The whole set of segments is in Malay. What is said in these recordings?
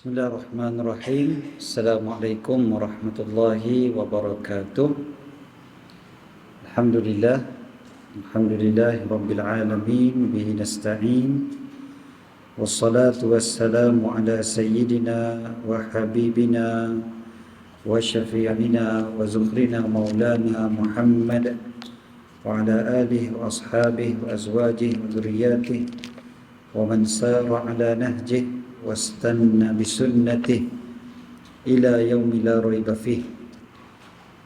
Bismillahirrahmanirrahim. Assalamualaikum warahmatullahi wabarakatuh. Alhamdulillah. Alhamdulillahi rabbil alamin. Bihi nasta'in. Wassalatu wassalamu ala sayyidina wa habibina wa syafi'ina wa zukhrina maulana Muhammad wa ala alihi wa ashabihi wa azwajihi wa dhurriyyatihi wa man sara ala nahjihi واستنى بسنته إلى يوم لا ريب فيه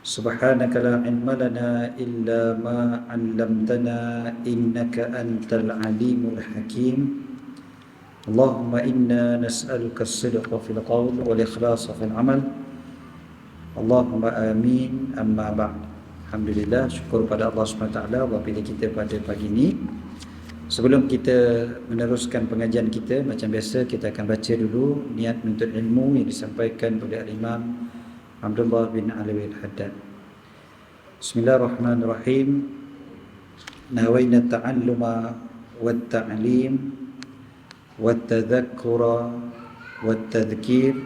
سبحانك لا علم لنا إلا ما علمتنا إنك أنت العليم الحكيم اللهم إنا نسألك الصدق في القول والإخلاص في العمل اللهم آمين أما بعد. Alhamdulillah, syukur pada Allah SWT Allah pilih kita pada pagi ini. Sebelum kita meneruskan pengajian kita, macam biasa kita akan baca dulu niat menuntut ilmu yang disampaikan oleh Imam Abdullah bin Alwi Al-Haddad. Bismillahirrahmanirrahim. Nawayna ta'alluma wat-ta'lim wat-tadhakkura wat-tadhkir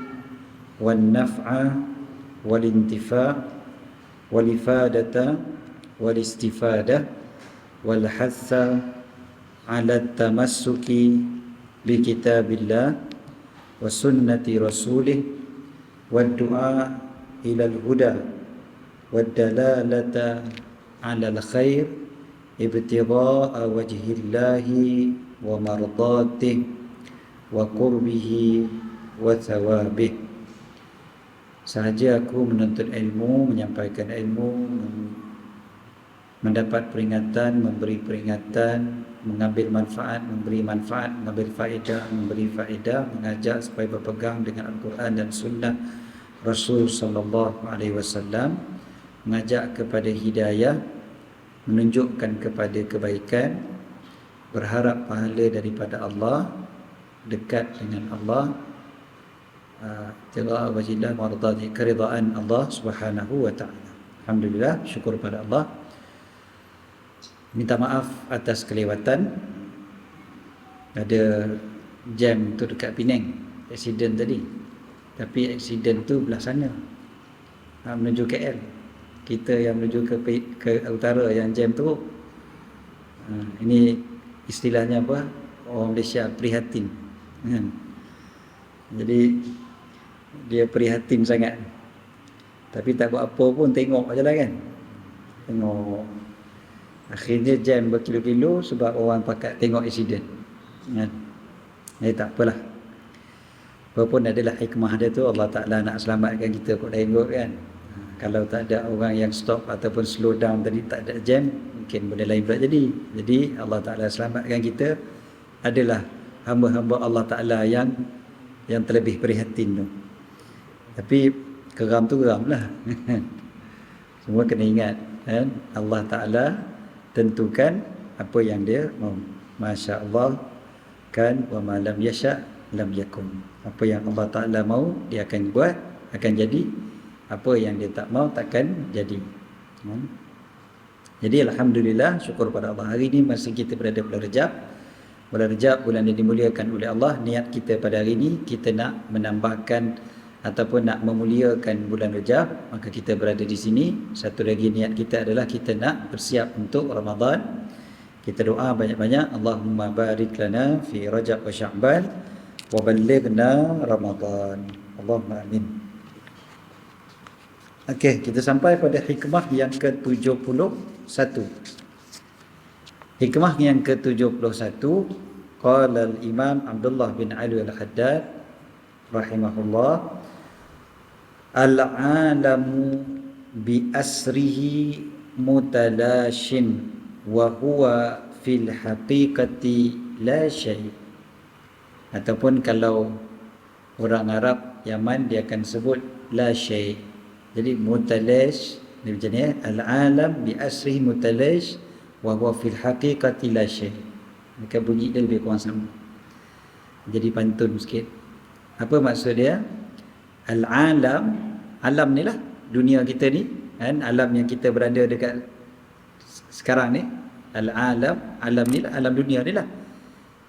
wan-naf'a wal-intifa' wal-ifadata wal-istifadah wal-hatha ala tamassuki bi kitabillah wa sunnati rasulih wa du'a ila al-huda wa dalalata ala al-khair ibtigha'a wajhillahi wa mardatih wa qurbihi wa thawabih. Sahaja aku menuntut ilmu, menyampaikan ilmu, mendapat peringatan, memberi peringatan, mengambil manfaat, memberi manfaat, mengambil faedah, memberi faedah, mengajak supaya berpegang dengan Al-Quran dan Sunnah Rasul sallallahu alaihi wasallam, mengajak kepada hidayah, menunjukkan kepada kebaikan, berharap pahala daripada Allah, dekat dengan Allah, tiga wajiblah mardati, keridaan Allah Subhanahu wa taala. Alhamdulillah, syukur pada Allah. Minta maaf atas kelewatan. Ada jam tu dekat Penang, aksiden tadi. Tapi aksiden tu belah sana, menuju KL. Kita yang menuju ke utara yang jam tu. Ini istilahnya apa? Orang Malaysia prihatin, kan? Jadi dia prihatin sangat. Tapi tak buat apa pun, tengok aje lah kan. Tengok. Akhirnya jam berkilo-kilo sebab orang pakat tengok insiden. Tak apalah. Walaupun adalah hikmah dia tu, Allah Ta'ala nak selamatkan kita kot lain kot kan. Kalau tak ada orang yang stop ataupun slow down tadi, tak ada jam, mungkin benda lain pula jadi. Jadi Allah Ta'ala selamatkan kita adalah hamba-hamba Allah Ta'ala yang terlebih prihatin tu. Tapi geram tu geram lah. Semua kena ingat kan? Allah Ta'ala tentukan apa yang dia mau. Masya Allah kan, wa ma lam yasha lam yakun. Apa yang Allah Ta'ala mau, dia akan buat, akan jadi. Apa yang dia tak mau, takkan jadi. Jadi Alhamdulillah, syukur pada Allah. Hari ini masa kita berada bulan Rajab. Bulan Rajab, bulan yang dimuliakan oleh Allah. Niat kita pada hari ini, kita nak menambahkan ataupun nak memuliakan bulan Rajab, maka kita berada di sini. Satu lagi niat kita adalah kita nak bersiap untuk Ramadan. Kita doa banyak-banyak, Allahumma barik lana fi Rajab wa Sya'ban wa ballighna Ramadan. Allahumma amin. Okey, kita sampai pada hikmah yang ke-71. Hikmah yang ke-71, qala al-Imam Abdullah bin Ali Al-Haddad rahimahullah, al-alamu bi asrihi mutalashin wa huwa fil haqiqati la syai'. Ataupun kalau orang Arab Yaman, dia akan sebut la syai'. Jadi mutalash ni macam ni, al-alam bi asrihi mutalash wa huwa fil haqiqati la syai'. Maka bunyi dia lebih kurang sama. Jadi pantun sikit. Apa maksud dia? Al-alam, alam ni lah dunia kita ni kan, alam yang kita berada dekat sekarang ni. Al-alam, alam ni lah, alam dunia ni lah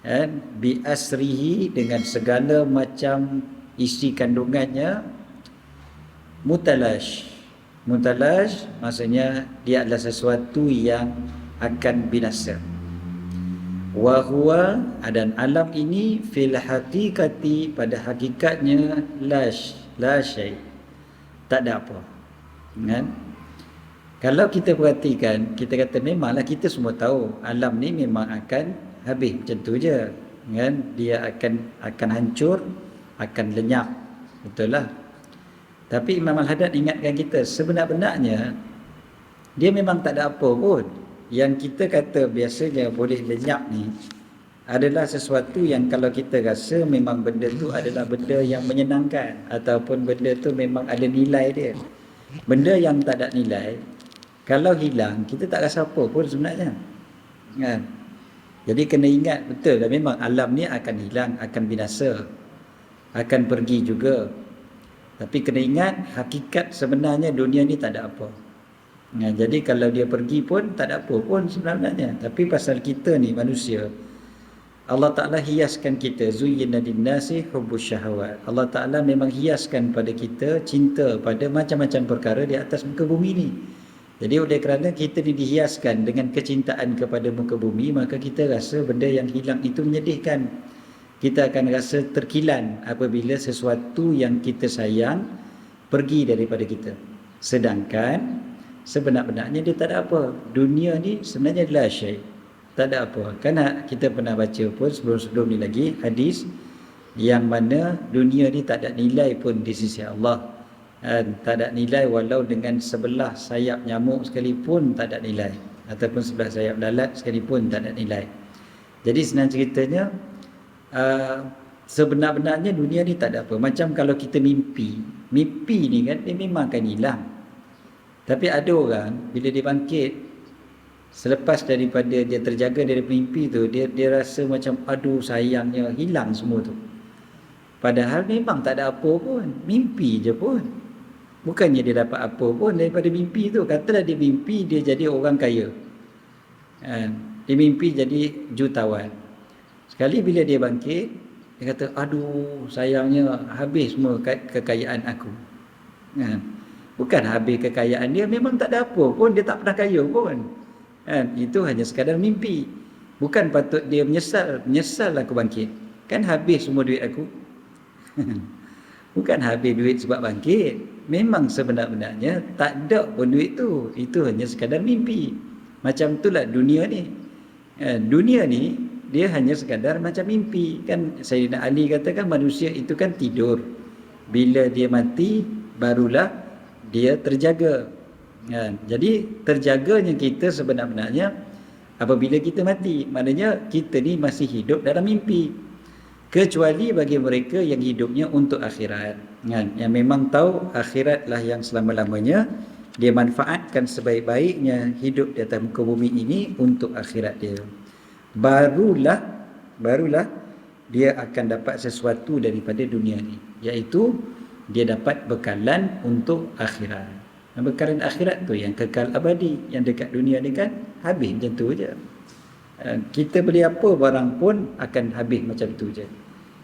kan, bi asrihi, dengan segala macam isi kandungannya mutalash. Mutalash maksudnya dia adalah sesuatu yang akan binasa. Wa huwa, dan alam ini fil haqiqati, pada hakikatnya la syai, tak ada apa. Kan? Kalau kita perhatikan, kita kata memanglah kita semua tahu alam ni memang akan habis, macam tu je. Kan? Dia akan hancur, akan lenyap. Betul lah. Tapi Imam Al-Haddad ingatkan kita, sebenar-benarnya dia memang tak ada apa pun. Yang kita kata biasanya boleh lenyap ni adalah sesuatu yang kalau kita rasa memang benda tu adalah benda yang menyenangkan, ataupun benda tu memang ada nilai dia. Benda yang tak ada nilai, kalau hilang, kita tak rasa apa pun sebenarnya. Kan? Jadi kena ingat betul lah, memang alam ni akan hilang, akan binasa, akan pergi juga. Tapi kena ingat, hakikat sebenarnya dunia ni tak ada apa. Jadi kalau dia pergi pun tak ada apa pun sebenarnya. Tapi pasal kita ni manusia, Allah Ta'ala hiaskan kita, zuyyina linnasi hubbus syahawat. Allah Ta'ala memang hiaskan pada kita cinta pada macam-macam perkara di atas muka bumi ni. Jadi oleh kerana kita dihiaskan dengan kecintaan kepada muka bumi, maka kita rasa benda yang hilang itu menyedihkan. Kita akan rasa terkilan apabila sesuatu yang kita sayang pergi daripada kita. Sedangkan sebenar-benarnya dia tak ada apa. Dunia ni sebenarnya la syai, tak ada apa. Kerana kita pernah baca pun sebelum-sebelum ni lagi hadis yang mana dunia ni tak ada nilai pun di sisi Allah. Tak ada nilai walau dengan sebelah sayap nyamuk sekalipun tak ada nilai, ataupun sebelah sayap lalat sekalipun tak ada nilai. Jadi senang ceritanya, sebenar-benarnya dunia ni tak ada apa. Macam kalau kita mimpi ni kan, dia memang akan hilang. Tapi ada orang bila dia bangkit, selepas daripada dia terjaga dari mimpi tu, dia rasa macam aduh sayangnya hilang semua tu. Padahal memang tak ada apa pun, mimpi je pun. Bukannya dia dapat apa pun daripada mimpi tu. Katalah dia mimpi dia jadi orang kaya, dia mimpi jadi jutawan. Sekali bila dia bangkit, dia kata aduh sayangnya habis semua kekayaan aku. Bukan habis kekayaan dia, memang tak ada apa pun, dia tak pernah kaya pun. Itu hanya sekadar mimpi. Bukan patut dia menyesal aku bangkit. Kan habis semua duit aku. Bukan habis duit sebab bangkit. Memang sebenar-benarnya tak ada pun duit tu. Itu hanya sekadar mimpi. Macam itulah dunia ni. Dunia ni dia hanya sekadar macam mimpi. Kan Sayyidina Ali katakan manusia itu kan tidur. Bila dia mati barulah dia terjaga. Jadi terjaganya kita sebenar-benarnya apabila kita mati. Maknanya kita ni masih hidup dalam mimpi. Kecuali bagi mereka yang hidupnya untuk akhirat, yang memang tahu akhiratlah yang selama-lamanya, dia manfaatkan sebaik-baiknya hidup di atas muka bumi ini untuk akhirat dia. Barulah dia akan dapat sesuatu daripada dunia ni, iaitu dia dapat bekalan untuk akhirat. Bekalan akhirat tu yang kekal abadi. Yang dekat dunia ni kan habis macam tu je. Kita beli apa barang pun akan habis macam tu je.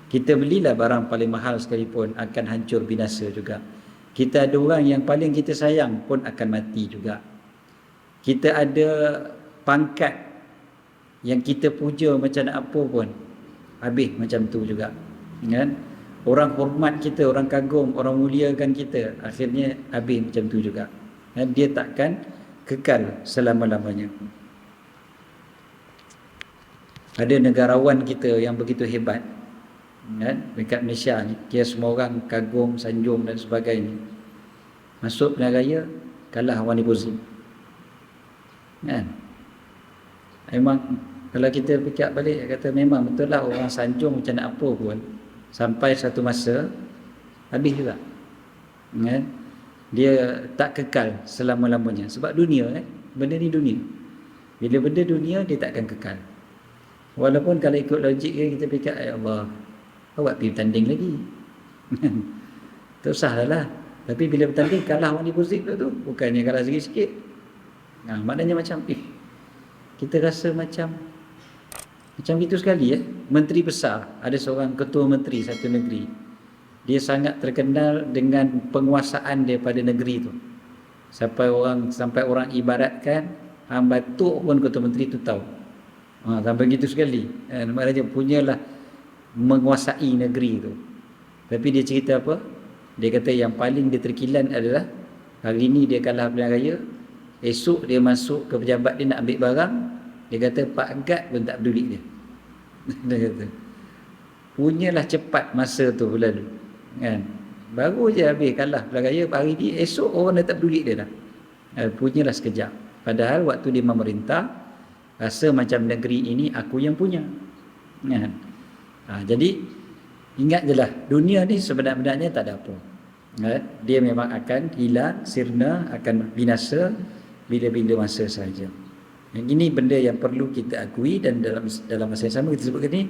Kita belilah barang paling mahal sekalipun akan hancur binasa juga. Kita ada orang yang paling kita sayang pun akan mati juga. Kita ada pangkat yang kita puja macam nak apa pun habis macam tu juga. Kan? Orang hormat kita, orang kagum, orang muliakan kita, akhirnya habis macam tu juga. Dia takkan kekal selama-lamanya. Ada negarawan kita yang begitu hebat, dekat Malaysia ni, dia semua orang kagum, sanjung dan sebagainya. Masuk pilihan raya, kalah Wani Bozim. Memang kalau kita fikir balik, kata memang betul lah orang sanjung macam nak apa pun, sampai satu masa habis juga. Dia tak kekal selama-lamanya. Sebab dunia, benda ni dunia. Bila benda dunia, dia takkan kekal. Walaupun kalau ikut logik kita fikir, ya Allah, awak pergi bertanding lagi. Tak usah lah. Tapi bila bertanding kalah Wani Bozim tu, bukannya kalah sikit-sikit. Maknanya macam kita rasa macam gitu sekali. Menteri besar, ada seorang ketua menteri satu negeri, dia sangat terkenal dengan penguasaan daripada negeri tu. Sampai orang ibaratkan hang batuk pun Ketua Menteri tu tahu. Sampai gitu sekali. Maknanya punyalah menguasai negeri tu. Tapi dia cerita apa? Dia kata yang paling dia terkilan adalah hari ni dia kalah pilihan raya, esok dia masuk ke pejabat dia nak ambil barang, dia kata Pak Gad pun tak peduli dia. Dia kata punyalah cepat masa tu berlalu, kan? Baru je habis kalah pilihan raya, hari ni esok orang dah tak peduli dia dah. Punyalah sekejap. Padahal waktu dia memerintah rasa macam negeri ini aku yang punya, kan? Jadi ingat je lah, dunia ni sebenarnya tak ada apa, kan? Dia memang akan hilang, sirna, akan binasa bila-bila masa sahaja. Yang ini benda yang perlu kita akui, dan dalam masa yang sama kita sebutkan ni,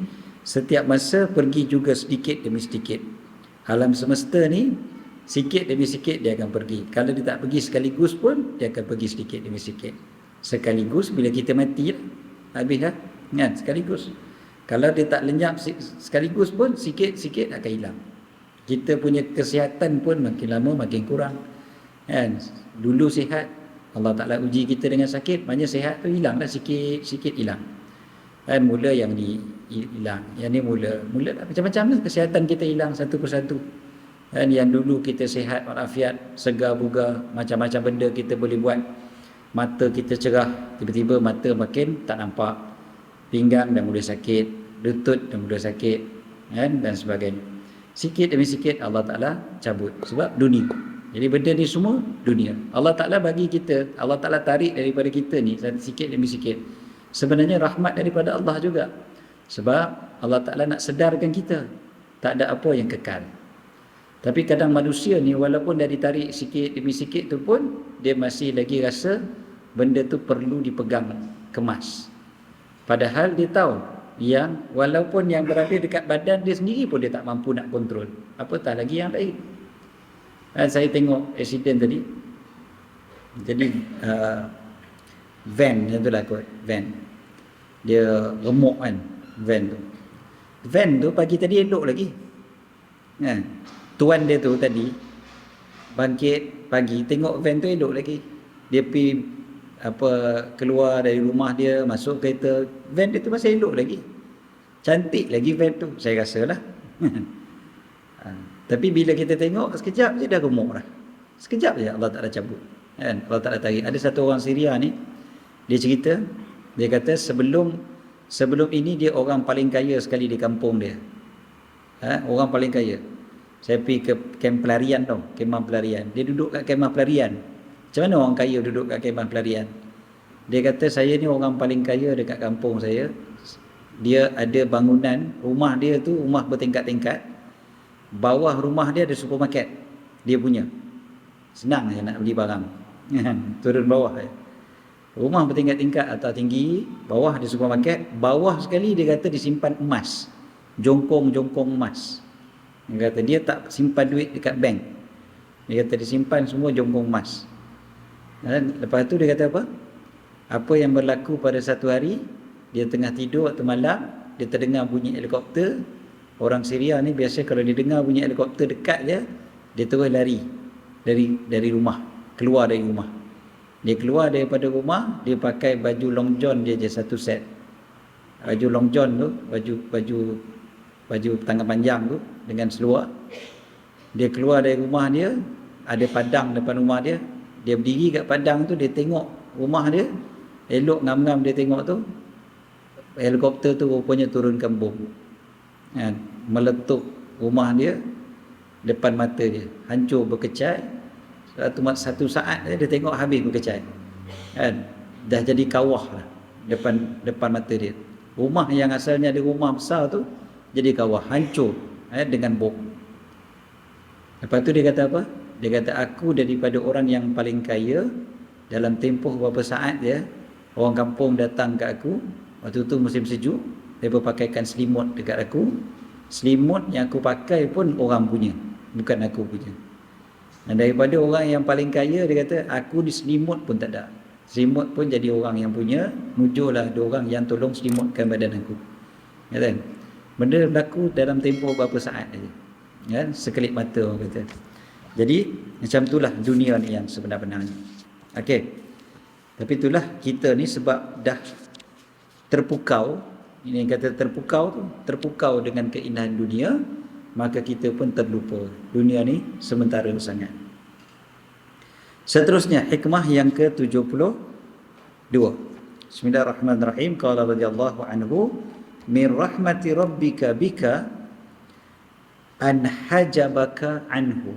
setiap masa pergi juga sedikit demi sedikit. Alam semesta ni sikit demi sikit dia akan pergi. Kalau dia tak pergi sekaligus pun, dia akan pergi sedikit demi sedikit. Sekaligus bila kita mati lah, habis lah, kan? Sekaligus. Kalau dia tak lenyap sekaligus pun, sikit-sikit akan hilang. Kita punya kesihatan pun makin lama makin kurang, kan? Dulu sihat, Allah Ta'ala uji kita dengan sakit, maknanya sihat tu hilang lah, sikit-sikit hilang, kan? Mula yang ni hilang, yang ni mula macam-macam lah, kesihatan kita hilang satu persatu, kan? Yang dulu kita sihat walafiat, segar bugar, macam-macam benda kita boleh buat, mata kita cerah, tiba-tiba mata makin tak nampak, pinggang dah mula sakit, lutut dah mula sakit, kan? Dan sebagainya. Sikit demi sikit Allah Ta'ala cabut, sebab dunia. Jadi benda ni semua dunia. Allah Ta'ala bagi kita, Allah Ta'ala tarik daripada kita ni sikit demi sikit. Sebenarnya rahmat daripada Allah juga. Sebab Allah Ta'ala nak sedarkan kita, tak ada apa yang kekal. Tapi kadang manusia ni walaupun dah ditarik sikit demi sikit tu pun, dia masih lagi rasa benda tu perlu dipegang kemas. Padahal dia tahu yang walaupun yang berada dekat badan dia sendiri pun dia tak mampu nak kontrol, apatah lagi yang lain. Saya tengok accident tadi. Jadi van tu lah kot, van dia remuk kan, van tu pagi tadi elok lagi, kan? Tuan dia tu tadi bangkit pagi tengok van tu elok lagi, dia pergi keluar dari rumah dia, masuk kereta, van dia tu masih elok lagi, cantik lagi van tu, saya rasa lah. Tapi bila kita tengok sekejap je dah remuk dah, sekejap je Allah Ta'ala cabut, kan? Allah Ta'ala tarik. Ada satu orang Syria ni, dia cerita, dia kata sebelum ini dia orang paling kaya sekali di kampung dia, orang paling kaya. Saya pergi ke kem pelarian tau, kemah pelarian. Dia duduk kat kemah pelarian. Macam mana orang kaya duduk kat kemah pelarian? Dia kata saya ni orang paling kaya dekat kampung saya. Dia ada bangunan, rumah dia tu rumah bertingkat-tingkat. Bawah rumah dia ada supermarket, dia punya. Senang je nak beli barang, turun bawah je. Rumah bertingkat-tingkat, atas tinggi, bawah ada supermarket. Bawah sekali dia kata disimpan emas, jongkong-jongkong emas. Dia kata dia tak simpan duit dekat bank, dia kata disimpan semua jongkong emas. Dan lepas tu dia kata apa yang berlaku pada satu hari, dia tengah tidur waktu malam, dia terdengar bunyi helikopter. Orang Syria ni biasa kalau dia dengar bunyi helikopter dekat je, dia terus lari dari rumah, keluar dari rumah. Dia keluar daripada rumah, dia pakai baju long john dia je satu set. Baju long john tu, baju tangan panjang tu dengan seluar. Dia keluar dari rumah dia, ada padang depan rumah dia. Dia berdiri kat padang tu, dia tengok rumah dia, elok ngam-ngam dia tengok tu. Helikopter tu rupanya turunkan bom, kan? Meletup rumah dia depan mata dia, hancur berkecai. Satu saat dia tengok habis berkecai, kan? Dah jadi kawah lah depan mata dia. Rumah yang asalnya ada rumah besar tu jadi kawah, hancur dengan bom. Lepas tu dia kata apa? Dia kata aku daripada orang yang paling kaya, dalam tempoh beberapa saat je orang kampung datang ke aku. Waktu tu musim sejuk, mereka pakaikan selimut dekat aku. Selimut yang aku pakai pun orang punya, bukan aku punya. Dan daripada orang yang paling kaya, dia kata aku di selimut pun tak ada, selimut pun jadi orang yang punya. Mujurlah ada orang yang tolong selimutkan badan aku, kata. Benda berlaku dalam tempoh beberapa saat saja, kan, sekelip mata orang kata. Jadi macam itulah dunia ni yang sebenar-benarnya. Okey. Tapi itulah kita ni sebab dah terpukau, ini yang kata terpukau dengan keindahan dunia, maka kita pun terlupa dunia ni sementara sangat. Seterusnya hikmah yang ke-72. Bismillahirrahmanirrahim. Qala radhiyallahu anhu, min rahmati rabbika bika an hajabaka anhu.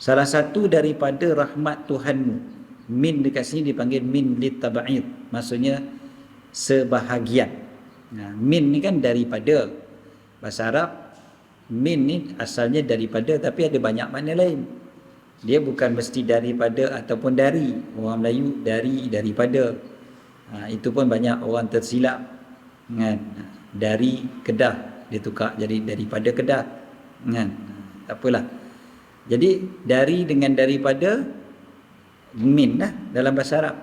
Salah satu daripada rahmat Tuhanmu, min dekat sini dipanggil min litab'id, maksudnya sebahagian. Min ni kan daripada, bahasa Arab min ni asalnya daripada, tapi ada banyak makna lain. Dia bukan mesti daripada ataupun dari. Orang Melayu daripada. Itu pun banyak orang tersilap kan. Dari Kedah dia tukar jadi daripada Kedah kan. Tak apalah. Jadi dari dengan daripada min lah dalam bahasa Arab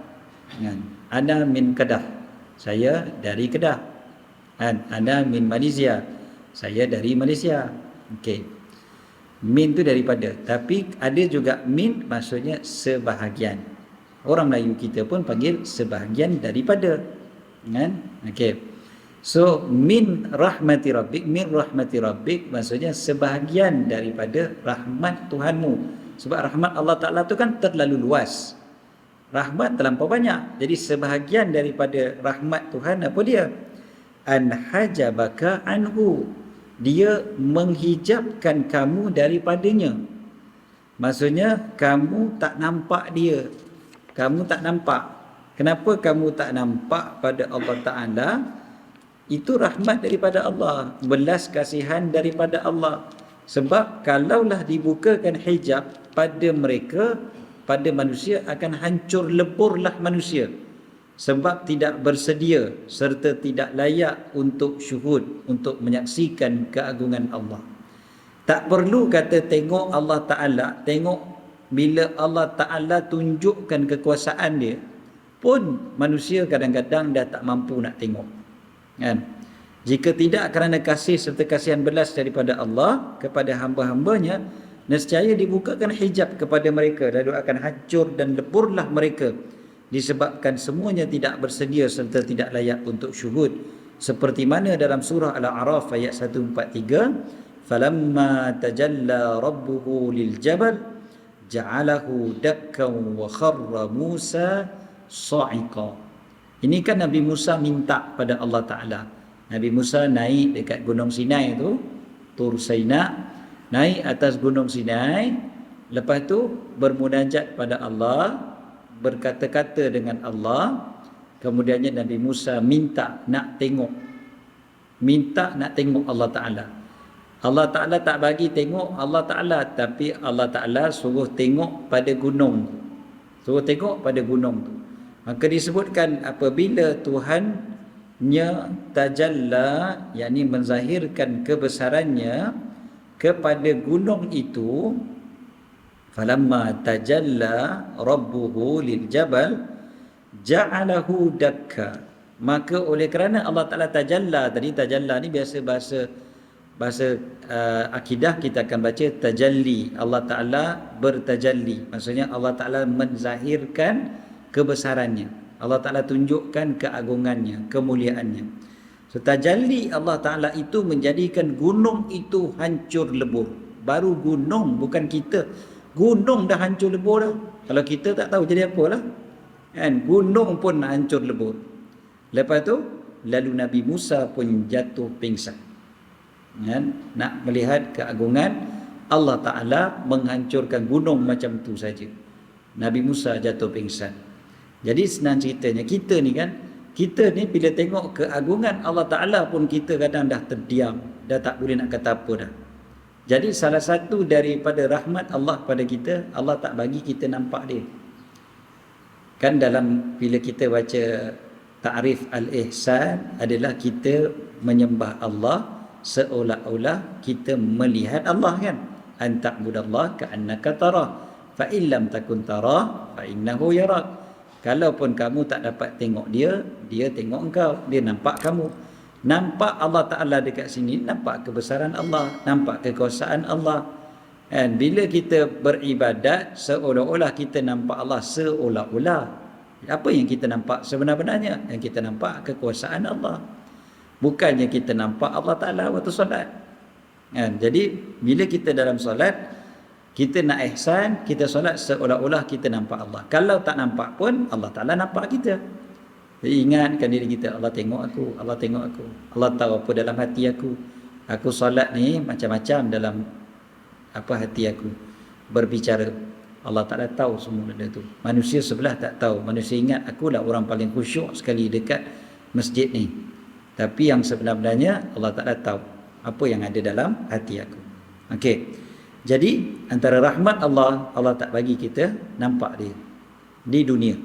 kan. Ana min Kedah, saya dari Kedah kan. Ana min Malaysia, saya dari Malaysia. Okey. Min tu daripada, tapi ada juga min maksudnya sebahagian. Orang Melayu kita pun panggil sebahagian daripada kan. Okey. So min rahmati rabbik maksudnya sebahagian daripada rahmat Tuhanmu. Sebab rahmat Allah Ta'ala tu kan terlalu luas, rahmat terlampau banyak. Jadi sebahagian daripada rahmat Tuhan apa dia? An hajabaka anhu, dia menghijabkan kamu daripadanya. Maksudnya kamu tak nampak dia, kamu tak nampak. Kenapa kamu tak nampak pada Allah Ta'ala? Itu rahmat daripada Allah, belas kasihan daripada Allah. Sebab kalaulah dibukakan hijab pada mereka, pada manusia, akan hancur leburlah manusia. Sebab tidak bersedia serta tidak layak untuk syuhud, untuk menyaksikan keagungan Allah. Tak perlu kata tengok Allah Ta'ala, tengok bila Allah Ta'ala tunjukkan kekuasaan dia pun manusia kadang-kadang dah tak mampu nak tengok kan. Jika tidak kerana kasih serta kasihan belas daripada Allah kepada hamba-hambanya, nescaya dibukakan hijab kepada mereka, lalu akan hancur dan leburlah mereka, disebabkan semuanya tidak bersedia serta tidak layak untuk syuhud. Seperti mana dalam surah Al-A'raf ayat 143, falamma tajalla rabbuhu lil jabal ja'alahu dakkan wa kharra Musa sa'iqa. Ini kan Nabi Musa minta pada Allah Ta'ala. Nabi Musa naik dekat Gunung Sinai tu, Tur Saina, naik atas Gunung Sinai, lepas tu bermunajat pada Allah, berkata-kata dengan Allah. Kemudiannya Nabi Musa minta nak tengok Allah Ta'ala. Allah Ta'ala tak bagi tengok Allah Ta'ala, tapi Allah Ta'ala suruh tengok pada gunung, suruh tengok pada gunung tu. Maka disebutkan apabila Tuhannya tajalla, yakni menzahirkan kebesarannya kepada gunung itu, falamma tajalla rabbuhu lil jabal ja'alahu dakka, maka oleh kerana Allah Ta'ala tajalla, tadi tajalla ni biasa bahasa akidah kita akan baca tajalli, Allah Ta'ala bertajalli, maksudnya Allah Ta'ala menzahirkan kebesarannya, Allah Ta'ala tunjukkan keagungannya, kemuliaannya. So tajalli Allah Ta'ala itu menjadikan gunung itu hancur lebur. Baru gunung, bukan kita. Gunung dah hancur lebur dah. Kalau kita tak tahu jadi apalah kan, gunung pun hancur lebur. Lepas tu lalu Nabi Musa pun jatuh pingsan kan, nak melihat keagungan Allah Ta'ala menghancurkan gunung macam tu saja. Nabi Musa jatuh pingsan. Jadi senang ceritanya, kita ni bila tengok keagungan Allah Ta'ala pun kita kadang dah terdiam, dah tak boleh nak kata apa dah. Jadi salah satu daripada rahmat Allah pada kita, Allah tak bagi kita nampak dia. Kan dalam bila kita baca ta'rif al-ihsan adalah kita menyembah Allah seolah-olah kita melihat Allah kan. An ta'budallah ka'annaka tarah, fa in lam takun tarah fa innahu yarak. Kalaupun kamu tak dapat tengok dia, dia tengok engkau, dia nampak kamu. Nampak Allah Ta'ala dekat sini, nampak kebesaran Allah, nampak kekuasaan Allah. Dan bila kita beribadat, seolah-olah kita nampak Allah, seolah-olah. Apa yang kita nampak sebenar-benarnya? Yang kita nampak kekuasaan Allah. Bukannya kita nampak Allah Ta'ala waktu solat. Jadi bila kita dalam solat, kita nak ihsan, kita solat seolah-olah kita nampak Allah. Kalau tak nampak pun, Allah Ta'ala nampak kita. Jadi ingatkan diri kita, Allah tengok aku, Allah tengok aku, Allah tahu apa dalam hati aku. Aku solat ni macam-macam dalam apa hati aku berbicara. Allah Ta'ala tahu semua benda tu. Manusia sebelah tak tahu. Manusia ingat akulah orang paling khusyuk sekali dekat masjid ni. Tapi yang sebenarnya Allah Ta'ala tahu apa yang ada dalam hati aku. Okey. Jadi antara rahmat Allah, Allah tak bagi kita nampak dia di dunia.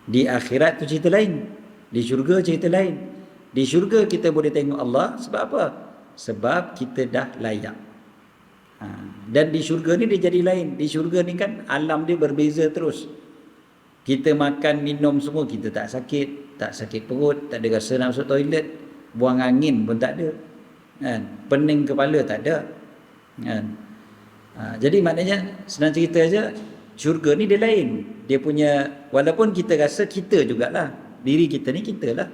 Di akhirat tu cerita lain. Di syurga cerita lain. Di syurga kita boleh tengok Allah. Sebab apa? Sebab kita dah layak. Dan di syurga ni dia jadi lain. Di syurga ni kan alam dia berbeza terus. Kita makan, minum semua, kita tak sakit. Tak sakit perut, tak ada rasa nak masuk toilet. Buang angin pun tak ada. Pening kepala tak ada. Jadi maknanya senang cerita aja, syurga ni dia lain. Dia punya, walaupun kita rasa kita jugalah, diri kita ni kita lah,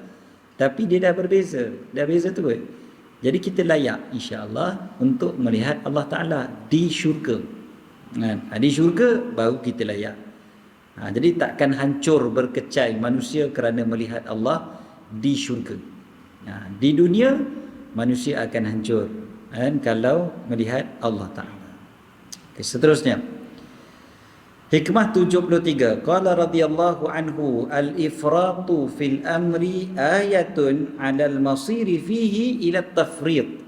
tapi dia dah berbeza, dah beza tu. Jadi kita layak insya-Allah untuk melihat Allah Ta'ala di syurga. Di syurga baru kita layak. Jadi takkan hancur berkecai manusia kerana melihat Allah di syurga. Di dunia manusia akan hancur kalau melihat Allah Ta'ala. Okay, seterusnya hikmah 73. Qala radhiyallahu anhu, al-ifratu fil amri ayatun 'alal masiri fihi ila tafrid.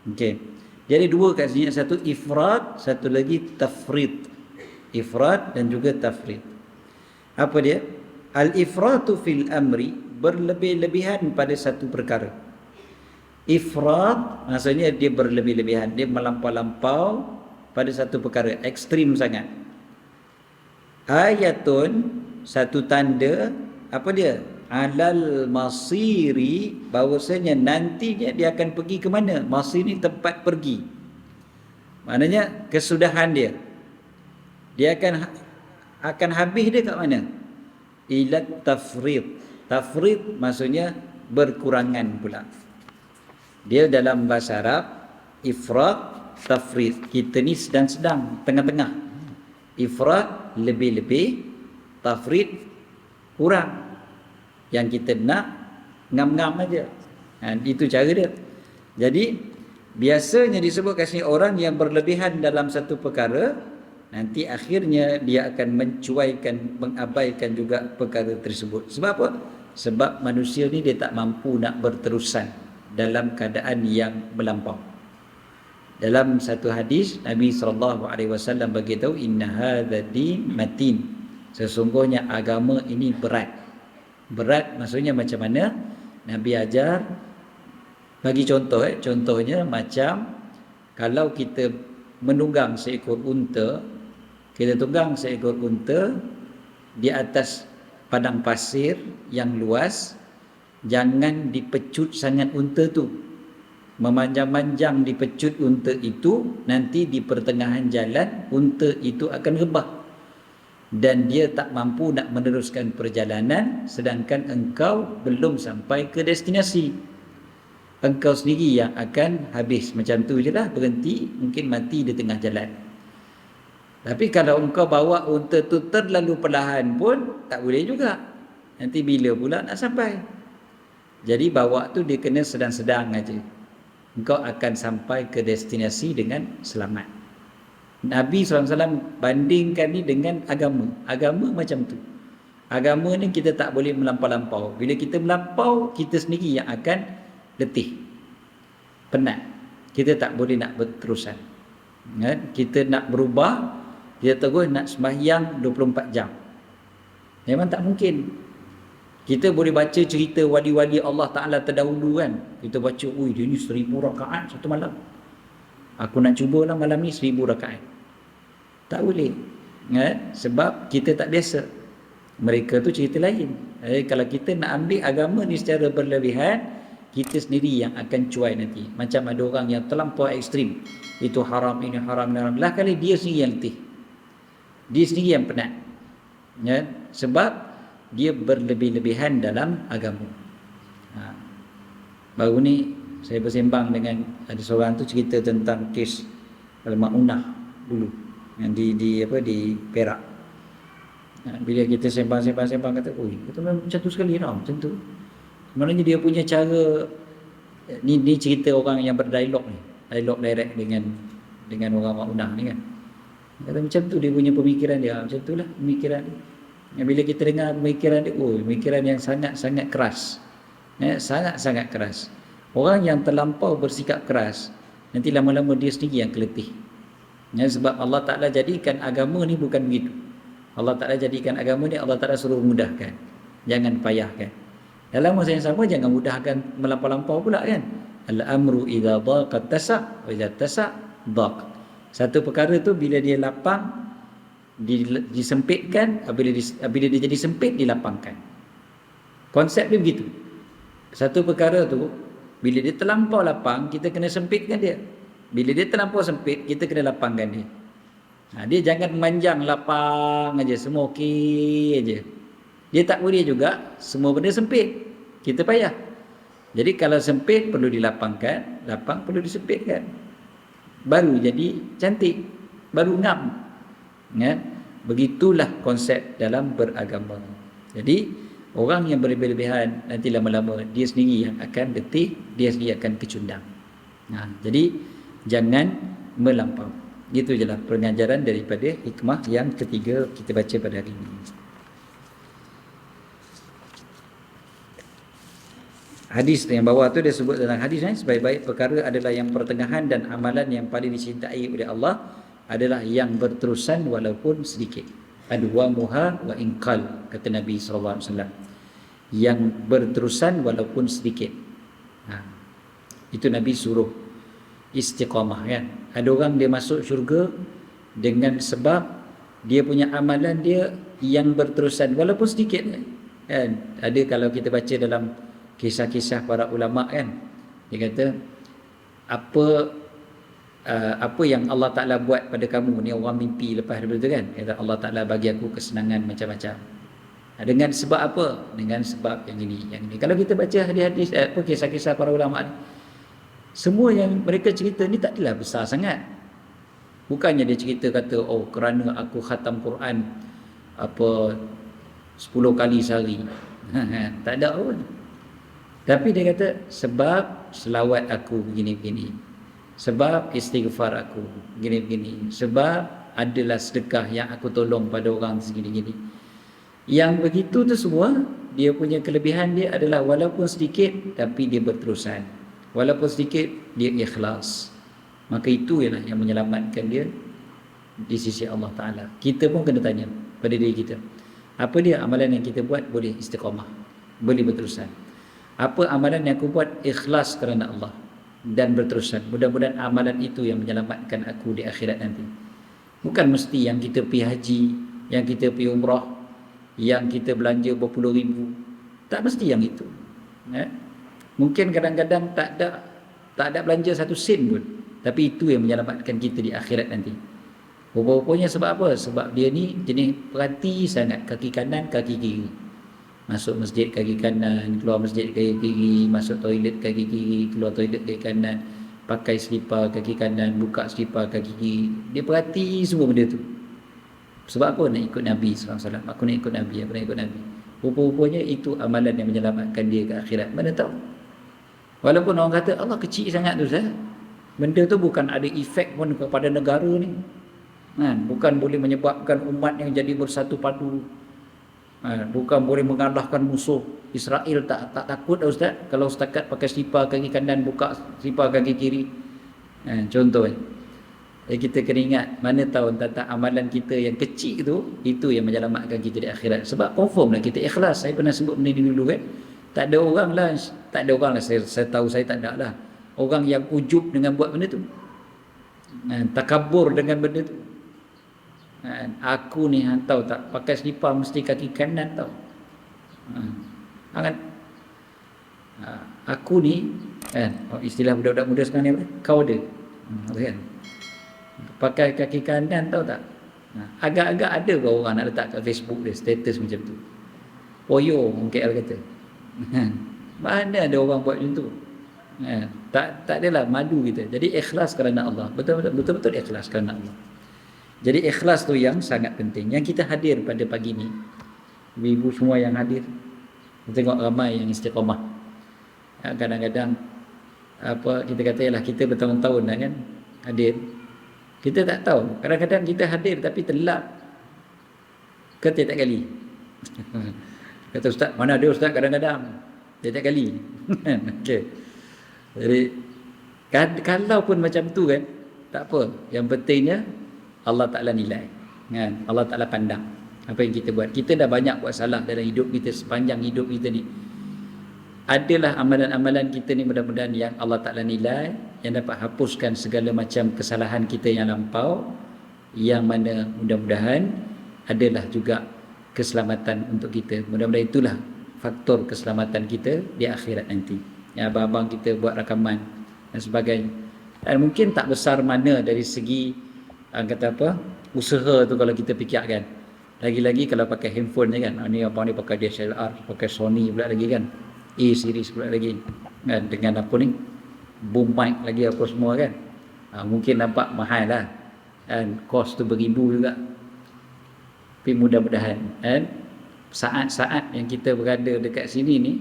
Okey. Jadi dua kat sini, satu ifrat, satu lagi tafrid. Ifrat dan juga tafrid. Apa dia? Al-ifratu fil amri, berlebih-lebihan pada satu perkara. Ifrat maksudnya dia berlebih-lebihan, dia melampau-lampau pada satu perkara, ekstrim sangat. Ayatun, satu tanda, apa dia? Alal masiri, bahawasanya nantinya dia akan pergi ke mana? Masir ni tempat pergi. Maknanya kesudahan dia. Dia akan habis dia kat mana? Ila tafrid. Tafrid maksudnya berkurangan pula. Dia dalam bahasa Arab, ifrat, tafrid. Kita ni sedang-sedang, tengah-tengah. Ifrat lebih-lebih, tafrid kurang. Yang kita nak ngam-ngam aja. Itu cara dia. Jadi biasanya disebut kat sini orang yang berlebihan dalam satu perkara, nanti akhirnya dia akan mencuaikan, mengabaikan juga perkara tersebut. Sebab apa? Sebab manusia ni dia tak mampu nak berterusan dalam keadaan yang melampau. Dalam satu hadis Nabi SAW beritahu, inna hadza din matin, sesungguhnya agama ini berat. Berat maksudnya macam mana? Nabi ajar, bagi contoh contohnya macam kalau kita menunggang seekor unta, kita tunggang seekor unta di atas padang pasir yang luas, jangan dipecut sangat unta tu. Memanjang-manjang dipecut unta itu, nanti di pertengahan jalan unta itu akan rebah dan dia tak mampu nak meneruskan perjalanan, sedangkan engkau belum sampai ke destinasi. Engkau sendiri yang akan habis. Macam tu je lah, berhenti, mungkin mati di tengah jalan. Tapi kalau engkau bawa unta tu terlalu perlahan pun tak boleh juga. Nanti bila pula nak sampai? Jadi bawa tu dia kena sedang-sedang aja. Engkau akan sampai ke destinasi dengan selamat. Nabi SAW bandingkan ni dengan agama. Agama macam tu. Agama ni kita tak boleh melampau-lampau. Bila kita melampau, kita sendiri yang akan letih, penat. Kita tak boleh nak berterusan. Kita nak berubah, kita terus nak sembahyang 24 jam. Memang tak mungkin. Kita boleh baca cerita wali-wali Allah Ta'ala terdahulu kan. Kita baca, ui dia ni 1000 rakaat satu malam. Aku nak cubalah malam ni 1000 rakaat. Tak boleh. Sebab kita tak biasa. Mereka tu cerita lain. Kalau kita nak ambil agama ni secara berlebihan, kita sendiri yang akan cuai nanti. Macam ada orang yang terlampau ekstrim, itu haram, ini haram, ini haram. Lah kali dia sendiri yang letih, dia sendiri yang penat, ya? Sebab dia berlebih-lebihan dalam agama. Baru ni saya bersembang dengan ada seorang tu cerita tentang kes Al-Maunah dulu yang di Perak. Bila kita sembang kata, "Oi, itu memang macam tu sekali tau, macam tu." Maknanya dia punya cara ni cerita orang yang berdialog ni, dialog direct dengan orang Maunah ni kan. Kata macam tu dia punya pemikiran dia, macam itulah pemikiran dia. Yang bila kita dengar pemikiran dia, pemikiran yang sangat-sangat keras. Sangat-sangat keras. Orang yang terlampau bersikap keras, nanti lama-lama dia sendiri yang keletih. Sebab Allah Ta'ala jadikan agama ni bukan begitu. Allah Ta'ala jadikan agama ni, Allah Ta'ala suruh mudahkan, jangan payahkan. Dalam masa yang sama jangan mudahkan melampau-lampau pula kan. Al-amru idza daqat tasa' wa idza tasa' daq. Satu perkara tu bila dia lapang disempitkan, bila dia jadi sempit dilapangkan. Konsep dia begitu. Satu perkara tu bila dia terlampau lapang, kita kena sempitkan dia. Bila dia terlampau sempit, kita kena lapangkan dia. Dia jangan manjang lapang aja, semua okey aja. Dia tak boleh juga semua benda sempit, kita payah. Jadi kalau sempit perlu dilapangkan, lapang perlu disempitkan, baru jadi cantik, baru ngam. Begitulah konsep dalam beragama. Jadi orang yang berlebihan nanti lama-lama dia sendiri yang akan letih, dia sendiri akan kecundang. Jadi jangan melampau. Itu jelah pengajaran daripada hikmah yang ketiga kita baca pada hari ini. Hadis yang bawah tu dia sebut dalam hadis ni, sebaik-baik perkara adalah yang pertengahan dan amalan yang paling dicintai oleh Allah adalah yang berterusan walaupun sedikit. Adwamuha wa inqal, kata Nabi SAW. Yang berterusan walaupun sedikit. Itu Nabi suruh istiqamah kan. Ada orang dia masuk syurga dengan sebab dia punya amalan dia yang berterusan walaupun sedikit kan. Ada kalau kita baca dalam kisah-kisah para ulama kan, dia kata apa yang Allah Ta'ala buat pada kamu ni, orang mimpi lepas daripada tu kan, kata Allah Ta'ala bagi aku kesenangan macam-macam. Dengan sebab apa? Dengan sebab yang ini. Kalau kita baca hadis-hadis kisah-kisah para ulama ni, semua yang mereka cerita ni tak adalah besar sangat. Bukannya dia cerita kata, kerana aku khatam Quran 10 kali sehari. Tak ada pun. Tapi dia kata sebab selawat aku begini-begini, sebab istighfar aku begini-begini, sebab adalah sedekah yang aku tolong pada orang segini-gini. Yang begitu tu semua, dia punya kelebihan dia adalah walaupun sedikit tapi dia berterusan, walaupun sedikit dia ikhlas. Maka itu ialah yang menyelamatkan dia di sisi Allah Ta'ala. Kita pun kena tanya pada diri kita, apa dia amalan yang kita buat boleh istiqamah, boleh berterusan? Apa amalan yang aku buat ikhlas kerana Allah dan berterusan? Mudah-mudahan amalan itu yang menyelamatkan aku di akhirat nanti. Bukan mesti yang kita pergi haji, yang kita pergi umrah, yang kita belanja berpuluh ribu. Tak mesti yang itu. Mungkin kadang-kadang tak ada belanja satu sen pun, tapi itu yang menyelamatkan kita di akhirat nanti. Rupa-rupanya sebab apa? Sebab dia ni jenis perhati sangat kaki kanan, kaki kiri. Masuk masjid kaki kanan, keluar masjid kaki kiri, masuk toilet kaki kiri, keluar toilet kaki kanan, pakai selipar kaki kanan, buka selipar kaki kiri. Dia perhati semua benda tu. Sebab apa? Nak ikut Nabi SAW. Aku nak ikut Nabi, aku nak ikut Nabi. Rupa-rupanya itu amalan yang menyelamatkan dia ke akhirat. Mana tahu? Walaupun orang kata Allah kecil sangat tu, benda tu bukan ada efek pun kepada negara ni. Bukan boleh menyebabkan umat yang jadi bersatu padu. Bukan boleh mengalahkan musuh. Israel tak takut dah Ustaz kalau setakat pakai selipar kaki kanan, buka selipar kaki kiri. Contoh kita kena ingat, mana tahu tentang amalan kita yang kecil itu yang menyelamatkan kita di akhirat. Sebab confirm lah kita ikhlas. Saya pernah sebut benda ni dulu kan. Tak ada orang lah, saya tahu saya tak ada lah orang yang ujub dengan buat benda tu, takabur dengan benda tu. Aku ni tahu tak, pakai selipar mesti kaki kanan tahu. aku ni kan, istilah budak-budak muda sekarang ni apa? Kau ada. Kan? Pakai kaki kanan tahu tak? Agak-agak ada ke orang nak letak kat Facebook dia status macam tu. Poyo KL kata. Mana ada orang buat macam tu? Tak adalah madu kita. Jadi ikhlas kerana Allah. Betul-betul ikhlas kerana Allah. Jadi ikhlas tu yang sangat penting. Yang kita hadir pada pagi ni, ibu semua yang hadir, kita tengok ramai yang istiqamah. Kadang-kadang apa kita kata ialah kita bertahun-tahun dah kan hadir. Kita tak tahu. Kadang-kadang kita hadir tapi telak ke tiap kali. Kata ustaz, mana ada ustaz kadang-kadang tiap kali. Okey. Jadi kalau pun macam tu kan, tak apa. Yang pentingnya Allah Ta'ala nilai. Kan? Allah Ta'ala pandang apa yang kita buat. Kita dah banyak buat salah dalam hidup kita, sepanjang hidup kita ni. Adalah amalan-amalan kita ni mudah-mudahan yang Allah Ta'ala nilai, yang dapat hapuskan segala macam kesalahan kita yang lampau, yang mana mudah-mudahan adalah juga keselamatan untuk kita. Mudah-mudahan itulah faktor keselamatan kita di akhirat nanti. Ya, abang-abang kita buat rakaman dan sebagainya. Dan mungkin tak besar mana dari segi kata apa, usaha tu kalau kita fikirkan. Lagi-lagi kalau pakai handphone je kan. Ni abang ni pakai DSLR, pakai Sony pula lagi kan. A-series pula lagi kan, dengan apa ni, boom mic lagi apa semua kan. Mungkin nampak mahal lah kan, kos tu beribu juga. Tapi mudah-mudahan kan, saat-saat yang kita berada dekat sini ni,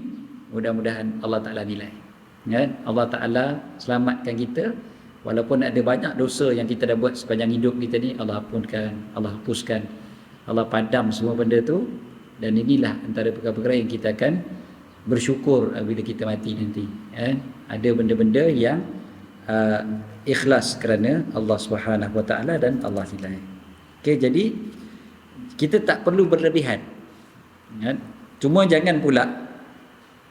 mudah-mudahan Allah Ta'ala nilai kan? Allah Ta'ala selamatkan kita. Walaupun ada banyak dosa yang kita dah buat sepanjang hidup kita ni, Allah ampunkan, Allah hapuskan, Allah padam semua benda tu. Dan inilah antara perkara-perkara yang kita akan bersyukur bila kita mati nanti. Ada benda-benda yang ikhlas kerana Allah Subhanahu Wa Taala dan Allah nilai. Okey, jadi kita tak perlu berlebihan. Cuma jangan pula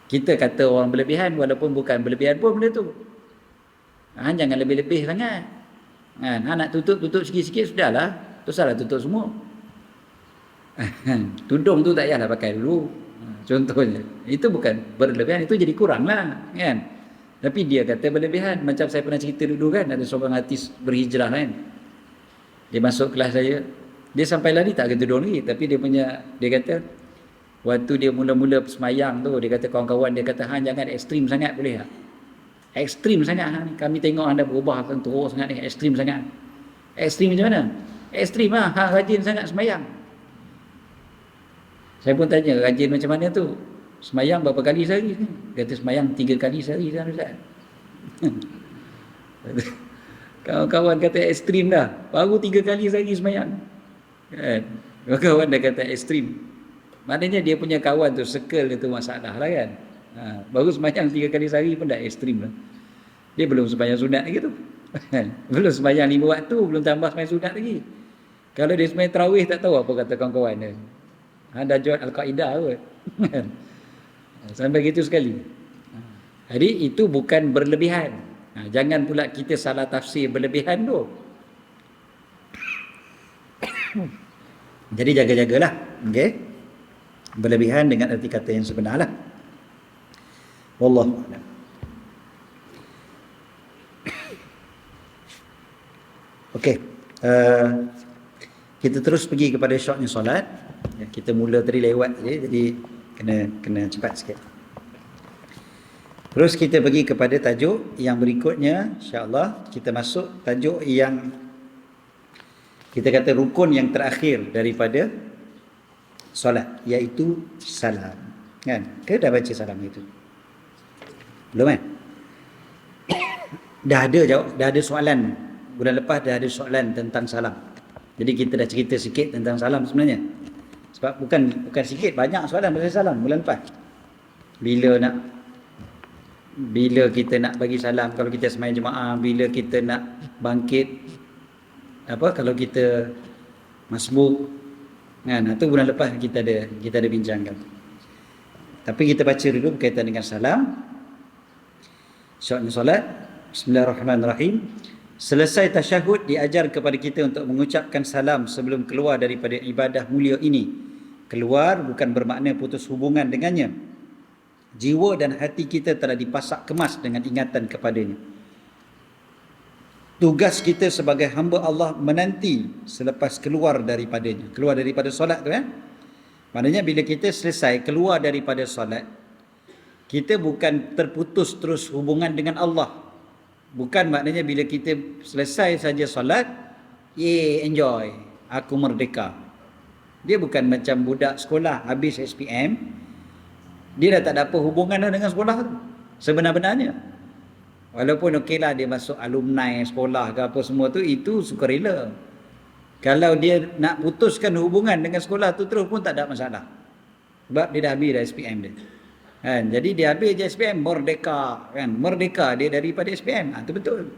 kita kata orang berlebihan walaupun bukan berlebihan pun benda tu. Jangan lebih-lebih sangat. Nak tutup sikit-sikit sudahlah. Tu salah tutup semua. Tudung tu tak payahlah pakai dulu. Contohnya, itu bukan berlebihan, itu jadi kurang lah kan. Tapi dia kata berlebihan. Macam saya pernah cerita dulu kan, ada seorang artis berhijrah kan, dia masuk kelas saya, dia sampai lari tak kena tudung lagi. Tapi dia kata waktu dia mula-mula semayang tu, dia kata kawan-kawan dia kata, jangan ekstrim sangat boleh tak? Ekstrim sangat kami tengok anda berubah kan, teruk sangat ni, ekstrim sangat. Ekstrim macam mana? Ekstrim rajin sangat semayang. Saya pun tanya, rajin macam mana tu? Semayang berapa kali sehari? Kata semayang 3 kali sehari kan Ustaz. Kawan-kawan kata ekstrim dah, baru 3 kali sehari semayang kan? Kawan dah kata ekstrim. Maknanya dia punya kawan tu, circle dia tu masalah lah kan. Baru semayang 3 kali sehari pun dah ekstrim lah. Dia belum semayang sunat lagi tu. Belum semayang 5 waktu, belum tambah semayang sunat lagi. Kalau dia semayang tarawih tak tahu apa kata kawan-kawan dia. Dah jual Al-Qaeda kot. Sampai gitu sekali. Jadi itu bukan berlebihan. Jangan pula kita salah tafsir berlebihan tu. Jadi jaga-jagalah. Okay? Berlebihan dengan arti kata yang sebenar lah. Wallahu a'lam. Okey. Kita terus pergi kepada syoknya solat. Kita mula tadi lewat je, jadi kena cepat sikit. Terus kita pergi kepada tajuk yang berikutnya, insya-Allah kita masuk tajuk yang kita kata rukun yang terakhir daripada solat, iaitu salam. Kan? Ke dah baca salam itu? Belum kan? Dah ada soalan. Bulan lepas dah ada soalan tentang salam. Jadi kita dah cerita sikit tentang salam sebenarnya. Sebab bukan sikit, banyak soalan pasal salam bulan lepas. Bila kita nak bagi salam kalau kita sembahyang jemaah, bila kita nak bangkit kalau kita masbuk kan, itu bulan lepas kita ada bincangkan. Tapi kita baca dulu berkaitan dengan salam. Syartnya solat. Bismillahirrahmanirrahim. Selesai tasyahud, diajar kepada kita untuk mengucapkan salam sebelum keluar daripada ibadah mulia ini. Keluar bukan bermakna putus hubungan dengannya. Jiwa dan hati kita telah dipasak kemas dengan ingatan kepadanya. Tugas kita sebagai hamba Allah menanti selepas keluar daripadanya. Keluar daripada solat tu Maknanya bila kita selesai keluar daripada solat, kita bukan terputus terus hubungan dengan Allah. Bukan maknanya bila kita selesai saja solat, enjoy, aku merdeka. Dia bukan macam budak sekolah habis SPM, dia dah tak ada apa hubungan dengan sekolah tu sebenar-benarnya. Walaupun okeylah dia masuk alumni sekolah ke apa semua tu, itu sukarela. Kalau dia nak putuskan hubungan dengan sekolah tu terus pun tak ada masalah. Sebab dia dah habis dah SPM dia. Jadi dia habis je SPM, merdeka merdeka dia daripada SPM. Itu betul.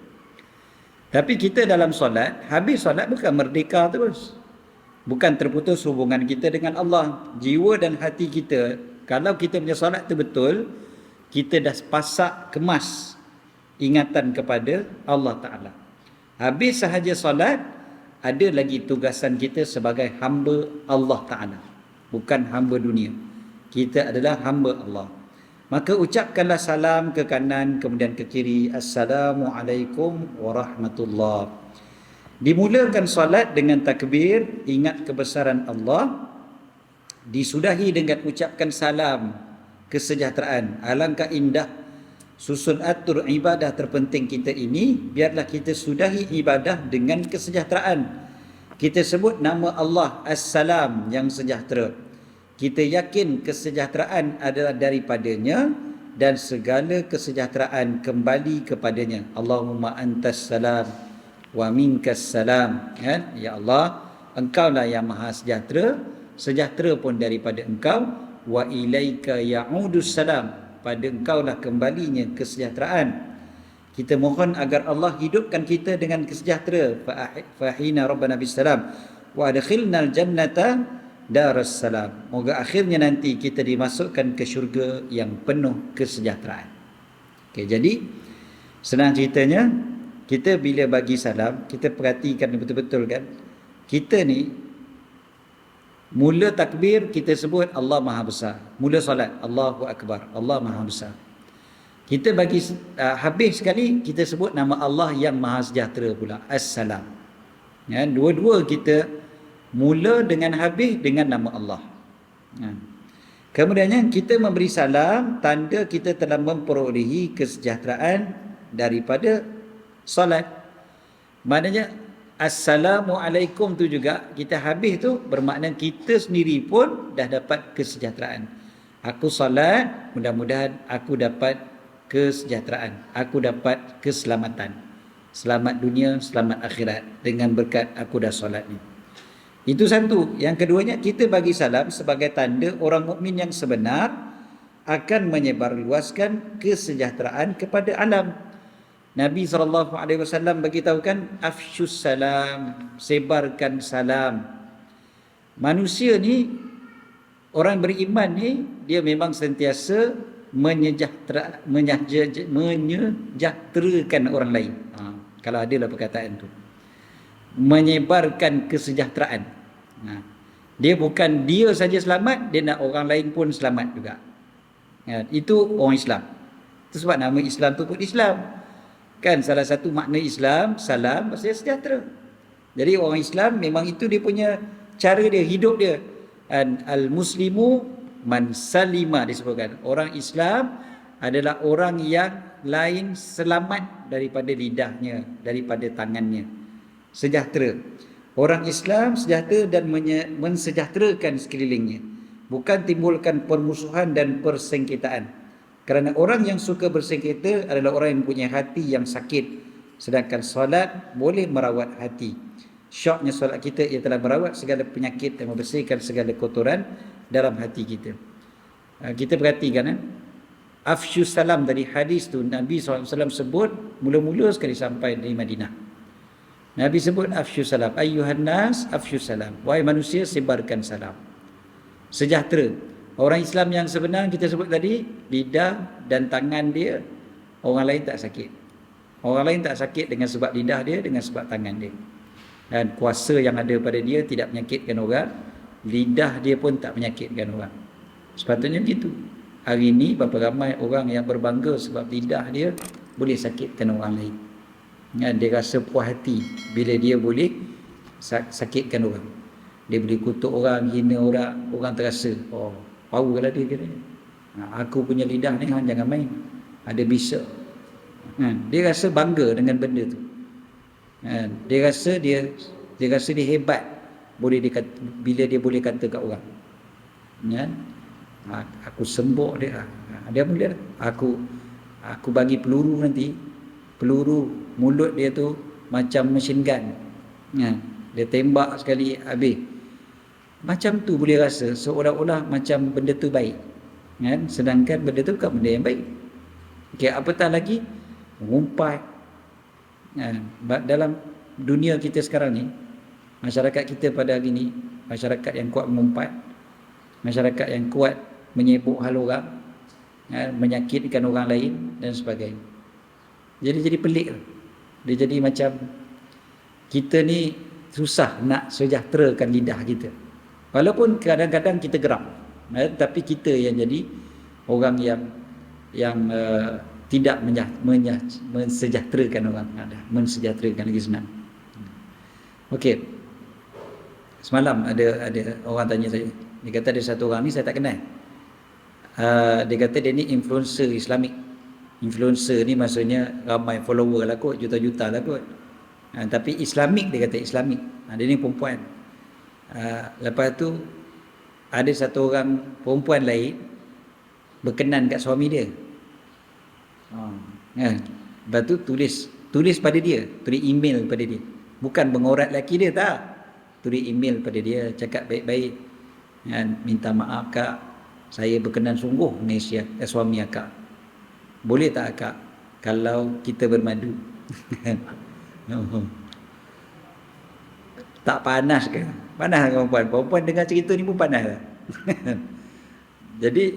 Tapi kita dalam solat, habis solat bukan merdeka terus. Bukan terputus hubungan kita dengan Allah. Jiwa dan hati kita, kalau kita punya solat tu betul, kita dah pasak kemas ingatan kepada Allah Ta'ala. Habis sahaja solat, ada lagi tugasan kita sebagai hamba Allah Ta'ala, bukan hamba dunia. Kita adalah hamba Allah. Maka ucapkanlah salam ke kanan kemudian ke kiri. Assalamualaikum warahmatullahi. Dimulakan solat dengan takbir, ingat kebesaran Allah. Disudahi dengan ucapkan salam kesejahteraan. Alangkah indah susun atur ibadah terpenting kita ini. Biarlah kita sudahi ibadah dengan kesejahteraan. Kita sebut nama Allah As-Salam, yang sejahtera. Kita yakin kesejahteraan adalah daripadanya dan segala kesejahteraan kembali kepadanya. Allahumma antas salam wa minkas salam. Ya Allah, engkaulah yang maha sejahtera, sejahtera pun daripada engkau. Wa ilaika ya'udus salam, pada engkaulah kembalinya kesejahteraan. Kita mohon agar Allah hidupkan kita dengan kesejahtera. Fahina rabbana bisalam wa adkhilnal jannata darussalam. Moga akhirnya nanti kita dimasukkan ke syurga yang penuh kesejahteraan. Jadi senang ceritanya, kita bila bagi salam, kita perhatikan betul-betul kan. Kita ni mula takbir kita sebut Allah Maha Besar. Mula solat Allahu Akbar, Allah Maha Besar. Kita bagi habis sekali kita sebut nama Allah yang Maha Sejahtera pula, As-Salam. Dua-dua kita mula dengan habis dengan nama Allah. Kemudiannya kita memberi salam, tanda kita telah memperolehi kesejahteraan daripada solat. Maknanya Assalamualaikum tu juga kita habis tu bermakna kita sendiri pun dah dapat kesejahteraan. Aku solat, mudah-mudahan aku dapat kesejahteraan, aku dapat keselamatan. Selamat dunia, selamat akhirat dengan berkat aku dah solat ni. Itu satu. Yang keduanya, kita bagi salam sebagai tanda orang mukmin yang sebenar akan menyebarluaskan kesejahteraan kepada alam. Nabi SAW beritahukan afsyus salam, sebarkan salam. Manusia ni, orang beriman ni, dia memang sentiasa menyejahterakan orang lain. Kalau adalah perkataan tu, menyebarkan kesejahteraan. Dia bukan dia saja selamat, dia nak orang lain pun selamat juga. Itu orang Islam. Itu sebab nama Islam tu pun Islam. Kan salah satu makna Islam, salam maksudnya sejahtera. Jadi orang Islam memang itu dia punya cara dia, hidup dia. Al-muslimu man salima disebutkan. Orang Islam adalah orang yang lain selamat daripada lidahnya, daripada tangannya. Sejahtera. Orang Islam sejahtera dan mensejahterakan sekelilingnya. Bukan timbulkan permusuhan dan persengketaan. Kerana orang yang suka bersengketa adalah orang yang punya hati yang sakit. Sedangkan solat boleh merawat hati. Syoknya solat kita, ia telah merawat segala penyakit dan membersihkan segala kotoran dalam hati kita. Kita perhatikan afsyus salam dari hadis tu, Nabi SAW sebut mula-mula sekali sampai di Madinah. Nabi sebut afsyus salam, ayyuhan nas afsyus salam, wahai manusia sebarkan salam. Sejahtera. Orang Islam yang sebenar kita sebut tadi, lidah dan tangan dia, orang lain tak sakit. Orang lain tak sakit dengan sebab lidah dia, dengan sebab tangan dia. Dan kuasa yang ada pada dia tidak menyakitkan orang, lidah dia pun tak menyakitkan orang. Sepatutnya begitu. hari ni berapa ramai orang yang berbangga sebab lidah dia boleh sakitkan orang lain. Dia rasa puas hati bila dia boleh sakitkan orang. Dia boleh kutuk orang, hina orang, orang terasa, oh, power lah dia kira. Aku punya lidah ni jangan main, ada bisa. Dia rasa bangga dengan benda tu. Dia rasa dia hebat bila dia boleh kata kat orang. Aku sembok dia. Dia boleh aku bagi peluru nanti. Peluru mulut dia tu macam machine gun. Dia tembak sekali habis. Macam tu boleh rasa seolah-olah macam benda tu baik. Sedangkan benda tu bukan benda yang baik. Okay, apatah lagi mengumpat. Dalam dunia kita sekarang ni, masyarakat kita pada hari ni, masyarakat yang kuat mengumpat, masyarakat yang kuat menyebuk hal orang, menyakitkan orang lain dan sebagainya. Jadi pelik. Dia jadi macam kita ni susah nak sejahterakan lidah kita. Walaupun kadang-kadang kita geram, tapi kita yang jadi orang yang tidak mensejahterakan orang. Mensejahterakan lagi senang. Okey. Semalam ada orang tanya saya. Dia kata ada satu orang ni saya tak kenal. Dia kata dia ni influencer Islamik. Influencer ni maksudnya ramai follower lah kot, juta-juta lah kot. Tapi Islamik, dia kata Islamik. Dia ni perempuan. Lepas tu ada satu orang perempuan lain berkenan kat suami dia. Lepas tu tulis pada dia, tulis email pada dia. Bukan mengorat lelaki dia, tak. Tulis email pada dia, cakap baik-baik. Minta maaf kak, saya berkenan sungguh dengan suami akak. Boleh tak akak kalau kita bermadu? Tak panas ke? Panas perempuan. Perempuan dengar cerita ni pun panas lah. Jadi,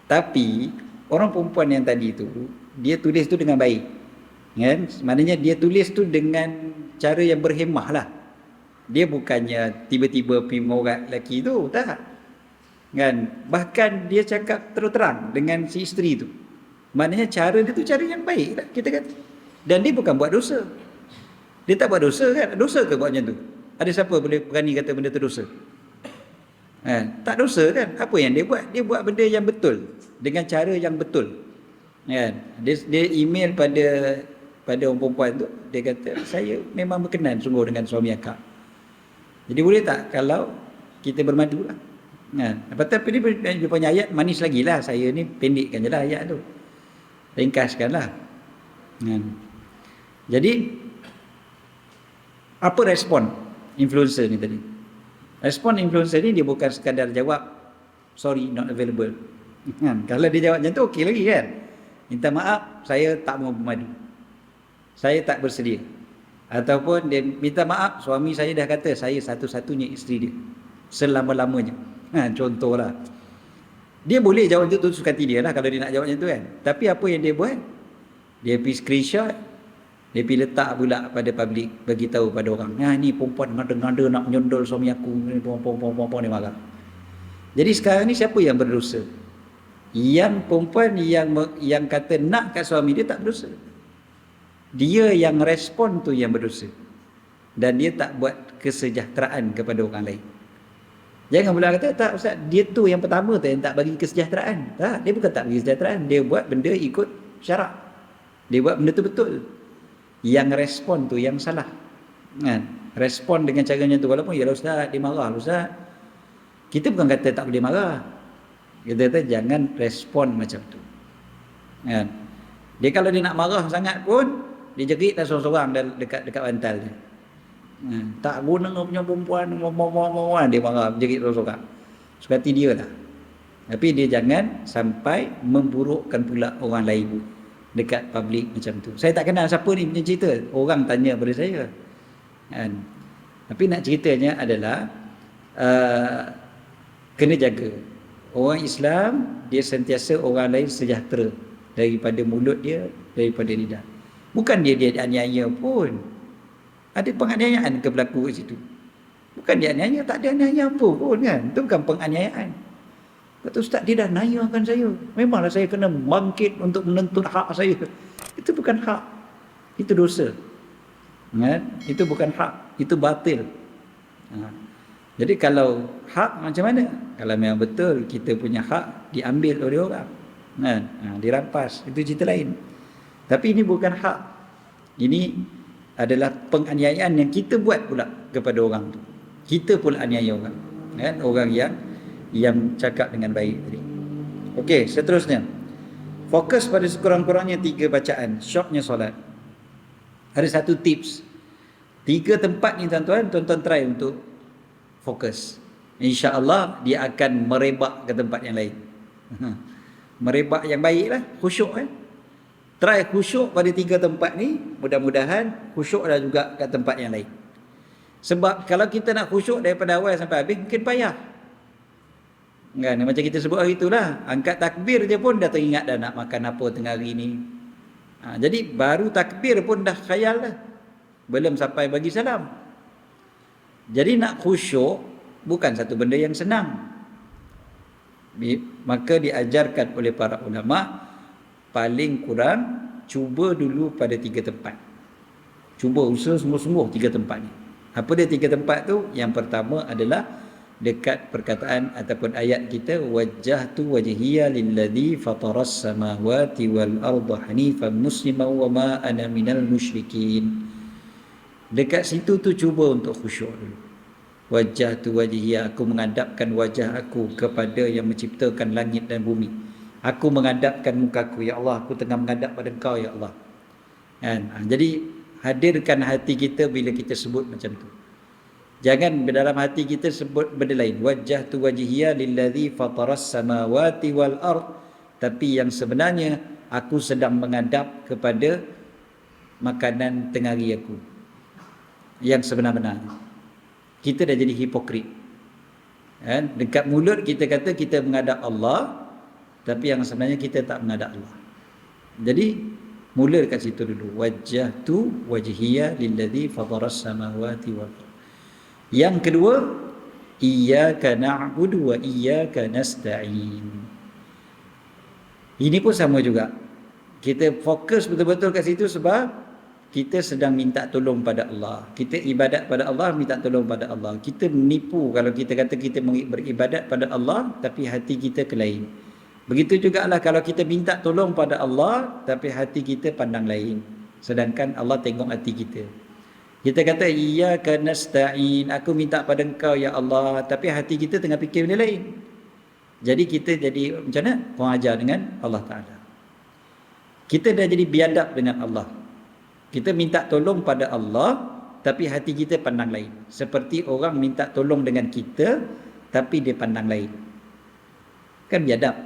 tapi orang perempuan yang tadi tu, dia tulis tu dengan baik. Maknanya dia tulis tu dengan cara yang berhemah lah. Dia bukannya tiba-tiba pergi mengorat lelaki tu, tak. Bahkan dia cakap terus terang dengan si isteri tu. Maknanya cara dia tu cara yang baik lah, kita kata. Dan dia bukan buat dosa. Dia tak buat dosa kan? Dosa ke buat macam tu? Ada siapa boleh berani kata benda tu dosa? Tak dosa kan? Apa yang dia buat? Dia buat benda yang betul, dengan cara yang betul. Dia email pada orang perempuan tu, dia kata saya memang berkenan sungguh dengan suami akak. Jadi boleh tak kalau kita bermadu lah? Tapi dia punya ayat manis lagi lah. Saya ni pendekkan je lah ayat tu, ringkaskan lah. Jadi apa respon influencer ni tadi? Respon influencer ni dia bukan sekadar jawab sorry not available. Kalau dia jawab macam tu okey lagi kan. Minta maaf saya tak mau bermadu, saya tak bersedia. Ataupun dia minta maaf suami saya dah kata saya satu-satunya isteri dia selama-lamanya. Contohlah. Dia boleh jawab macam tu suka hati dia lah kalau dia nak jawab macam tu kan. Tapi apa yang dia buat? Dia pergi screenshot, dia pergi letak pula pada public, bagi tahu pada orang. Ni perempuan ngada-ngada nak menyondol suami aku, perempuan ni marah. Jadi sekarang ni siapa yang berdosa? Yang perempuan yang kata nak kat suami dia tak berdosa. Dia yang respon tu yang berdosa. Dan dia tak buat kesejahteraan kepada orang lain. Jangan pula kata tak ustaz, dia tu yang pertama tu yang tak bagi kesejahteraan. Tak, dia bukan tak bagi kesejahteraan, dia buat benda ikut syarak. Dia buat benda tu betul. Yang respon tu yang salah. Respon dengan cara macam tu, walaupun ya ustaz dia marah ustaz. Kita bukan kata tak boleh marah. Kita kata jangan respon macam tu. Dia kalau dia nak marah sangat pun, dia jerit dah seorang-seorang dekat bantal dia. Tak guna punya perempuan, dia marah, jerit seorang-seorang. Suka hati dia lah. Tapi dia jangan sampai memburukkan pula orang lain dekat public macam tu. Saya tak kenal siapa ni punya cerita. Orang tanya pada saya. Tapi nak ceritanya adalah kena jaga. Orang Islam dia sentiasa orang lain sejahtera daripada mulut dia, daripada lidah. Bukan dia aniaya pun. Ada penganiayaan ke berlaku kat situ. Bukan dia aniaya, tak ada aniaya apa pun kan. Itu bukan penganiayaan. Kata ustaz, dia dah nayakan saya. Memanglah saya kena bangkit untuk menuntut hak saya. Itu bukan hak. Itu dosa. Kan? Itu bukan hak. Itu batil. Jadi kalau hak macam mana? Kalau memang betul kita punya hak diambil oleh orang. Kan? Dirampas. Itu cerita lain. Tapi ini bukan hak. Ini adalah penganiayaan yang kita buat pula kepada orang tu. Kita pula aniaya orang. Kan? Orang yang cakap dengan baik tadi. Okey, seterusnya. Fokus pada sekurang-kurangnya 3 bacaan. Syoknya solat. Ada satu tips. 3 tempat ni tuan-tuan try untuk fokus. InsyaAllah dia akan merebak ke tempat yang lain. Merebak yang baik lah. Khusyuk Try khusyuk pada 3 tempat ni. Mudah-mudahan khusyuklah juga kat tempat yang lain. Sebab kalau kita nak khusyuk daripada awal sampai habis, mungkin payah. Kan? Macam kita sebut hari itulah, angkat takbir je pun dah teringat dah nak makan apa tengah hari ni. Jadi baru takbir pun dah khayal dah. Belum sampai bagi salam. Jadi nak khusyuk bukan satu benda yang senang. Maka diajarkan oleh para ulama, paling kurang cuba dulu pada 3 tempat. Cuba usaha sungguh-sungguh 3 tempat ni. Apa dia 3 tempat tu? Yang pertama adalah dekat perkataan ataupun ayat kita, wajjahtu wajhiya lilladzi fataras samawati wal arda hanifan musliman wa ma ana minal musyrikin. Dekat situ tu cuba untuk khusyuk dulu. Wajjahtu wajhiya, aku menghadapkan wajah aku kepada yang menciptakan langit dan bumi. Aku menghadapkan mukaku, ya Allah, aku tengah menghadap pada Engkau, ya Allah. Jadi hadirkan hati kita bila kita sebut macam tu. Jangan dalam hati kita sebut benda lain. Wajjahtu wajhiya lilladzi fataras samawati wal ard. Tapi yang sebenarnya aku sedang menghadap kepada makanan tengah hari aku. Yang sebenar-benar. Kita dah jadi hipokrit. Dekat mulut kita kata kita menghadap Allah, tapi yang sebenarnya kita tak menghadap Allah. Jadi mula dekat situ dulu. Wajjahtu wajhiya lilladzi fataras samawati wal ard. Yang kedua, iyyaka na'budu wa iyyaka nasta'in. Ini pun sama juga. Kita fokus betul-betul kat situ sebab kita sedang minta tolong pada Allah. Kita ibadat pada Allah, minta tolong pada Allah. Kita menipu kalau kita kata kita beribadat pada Allah tapi hati kita ke lain. Begitu jugalah kalau kita minta tolong pada Allah tapi hati kita pandang lain. Sedangkan Allah tengok hati kita. Kita kata iyyaka nasta'in, aku minta pada Engkau ya Allah, tapi hati kita tengah fikir benda lain. Jadi kita jadi macam mana? Kurang ajar dengan Allah Ta'ala. Kita dah jadi biadab dengan Allah. Kita minta tolong pada Allah, tapi hati kita pandang lain. Seperti orang minta tolong dengan kita, tapi dia pandang lain. Kan biadab.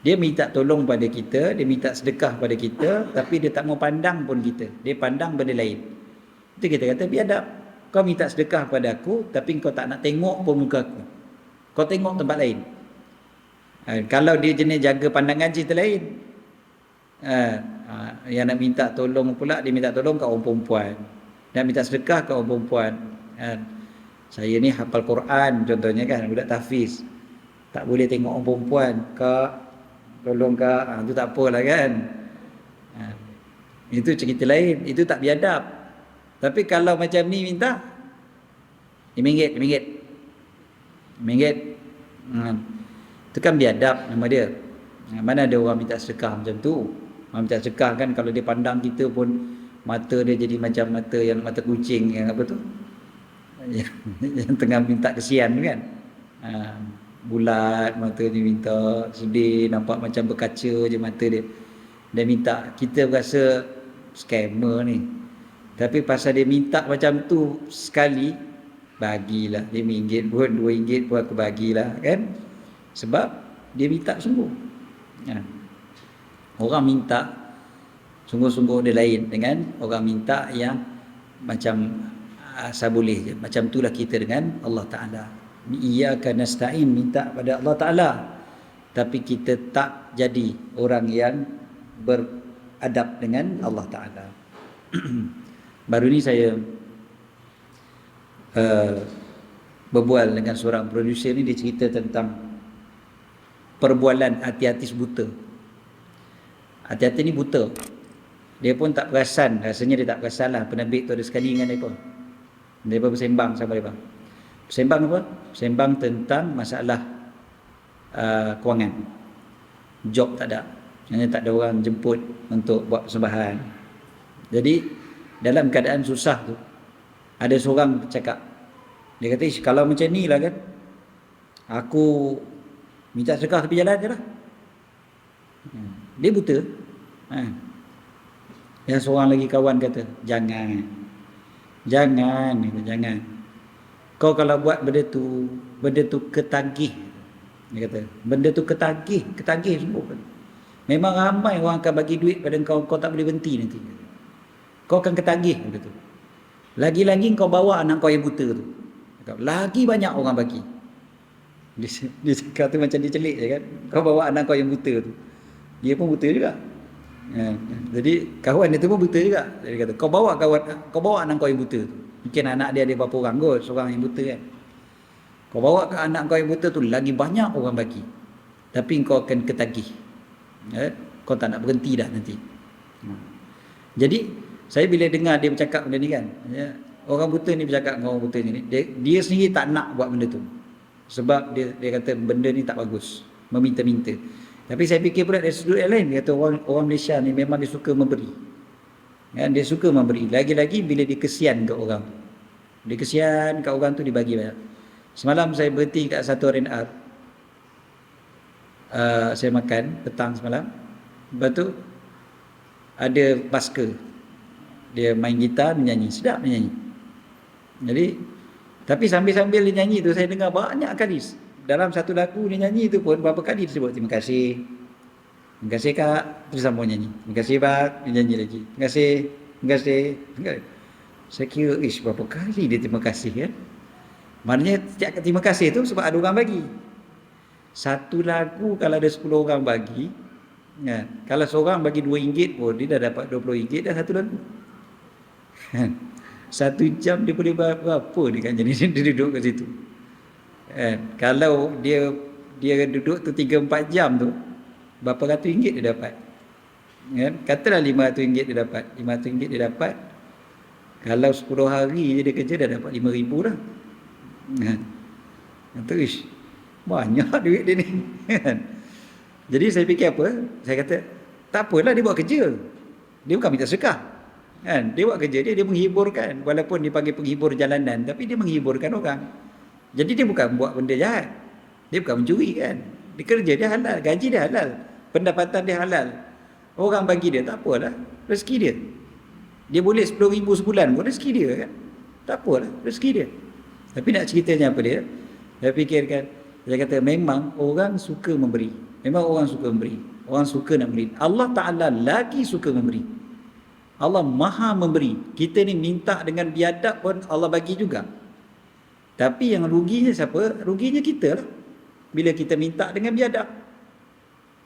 Dia minta tolong pada kita, dia minta sedekah pada kita, tapi dia tak mau pandang pun kita. Dia pandang benda lain. Itu kita kata biadab. Kau minta sedekah pada aku, tapi kau tak nak tengok pun muka aku. Kau tengok tempat lain. Kalau dia jenis jaga pandangan cerita lain. Yang nak minta tolong pula, dia minta tolong kat orang perempuan. Nak minta sedekah kat orang perempuan. Saya ni hafal Quran contohnya kan, budak tahfiz. Tak boleh tengok orang perempuan. Kak, tolong kak. Itu tak apalah kan. Itu cerita lain. Itu tak biadab. Tapi kalau macam ni minta RM5. Itu kan biadab nama dia. Mana ada orang minta sedekah macam tu. Orang minta sedekah kan kalau dia pandang kita pun mata dia jadi macam mata kucing yang apa tu. Yang tengah minta kesian kan. Bulat mata dia minta, sedih, nampak macam berkaca je mata dia. Dia minta, kita rasa scammer ni. Tapi pasal dia minta macam tu sekali, bagilah. RM5 pun, RM2 pun aku bagilah kan. Sebab dia minta sungguh. Orang minta sungguh-sungguh dia lain dengan orang minta yang macam asal boleh je. Macam itulah kita dengan Allah Ta'ala. Iyyaka nasta'in, minta pada Allah Ta'ala. Tapi kita tak jadi orang yang beradab dengan Allah Ta'ala. Baru ni saya berbual dengan seorang produser ni, dia cerita tentang perbualan hati-hati buta. Hati-hati ni buta. Dia pun tak perasan, rasanya dia tak perasan lah penerbit tu ada sekali dengan mereka. Mereka bersembang sama mereka. Bersembang apa? Bersembang tentang masalah kewangan. Job tak ada. Hanya tak ada orang jemput untuk buat persembahan. Jadi dalam keadaan susah tu, ada seorang cakap, dia kata, kalau macam ni lah kan, aku minta sedekah tepi jalan je lah. Dia buta. Yang seorang lagi kawan kata, jangan. Kau kalau buat benda tu ketagih. Dia kata, benda tu ketagih semua. Memang ramai orang akan bagi duit pada kau tak boleh berhenti nanti. Kau akan ketagih benda tu. Lagi-lagi kau bawa anak kau yang buta tu. Lagi banyak orang bagi. Dia cakap tu macam dia celik je kan. Kau bawa anak kau yang buta tu. Dia pun buta juga. Jadi kawan dia tu pun buta juga. Dia kata, kau bawa anak kau yang buta tu. Mungkin anak dia ada berapa orang kot, seorang yang buta kan. Kau bawa ke anak kau yang buta tu, lagi banyak orang bagi. Tapi kau akan ketagih. Kau tak nak berhenti dah nanti. Jadi saya bila dengar dia bercakap benda ni kan, orang buta ni bercakap dengan orang buta ni, dia sendiri tak nak buat benda tu. Sebab dia kata benda ni tak bagus, meminta-minta. Tapi saya fikir pula dari sudut yang lain, dia kata orang Malaysia ni memang dia suka memberi. Dia suka memberi. Lagi-lagi bila dia kesian kat orang. Dia kesian kat orang tu, dia bagi banyak. Semalam saya berhenti kat satu R&R. Saya makan petang semalam. Lepas tu ada basker. Dia main gitar, menyanyi. Sedap menyanyi. Jadi, tapi sambil-sambil dia nyanyi tu, saya dengar banyak kali. Dalam satu lagu dia nyanyi tu pun, berapa kali dia sebut, terima kasih. Terima kasih kak. Terus sambung nyanyi. Terima kasih pak. Dia nyanyi lagi. Terima kasih. Terima kasih. Saya kira, berapa kali dia terima kasih kan. Maknanya setiap terima kasih tu sebab ada orang bagi. Satu lagu kalau ada 10 orang bagi, kalau seorang bagi RM2 pun, dia dah dapat RM20 dah satu lagu. 1 jam dia boleh berapa dia kan, jadi dia duduk kat situ. Kalau dia duduk tu 3-4 jam tu, berapa ratus ringgit dia dapat. Katalah RM500 dia dapat. RM500 dia dapat. Kalau 10 hari je dia kerja, dah dapat RM5,000 dah. Terus banyak duit dia ni. Jadi saya fikir apa? Saya kata, tak apalah dia buat kerja. Dia bukan minta sedekah. Dia buat kerja dia menghiburkan. Walaupun dia panggil penghibur jalanan, tapi dia menghiburkan orang. Jadi dia bukan buat benda jahat. Dia bukan mencuri kan. Dia kerja dia halal, gaji dia halal, pendapatan dia halal. Orang bagi dia, tak apalah, rezeki dia. Dia boleh 10,000 sebulan pun rezeki dia kan. Tak apalah, rezeki dia. Tapi nak ceritanya apa dia? Saya fikirkan, saya kata memang orang suka memberi. Memang orang suka memberi. Orang suka nak memberi. Allah Ta'ala lagi suka memberi. Allah maha memberi. Kita ni minta dengan biadab pun Allah bagi juga. Tapi yang ruginya siapa? Ruginya kita lah. Bila kita minta dengan biadab.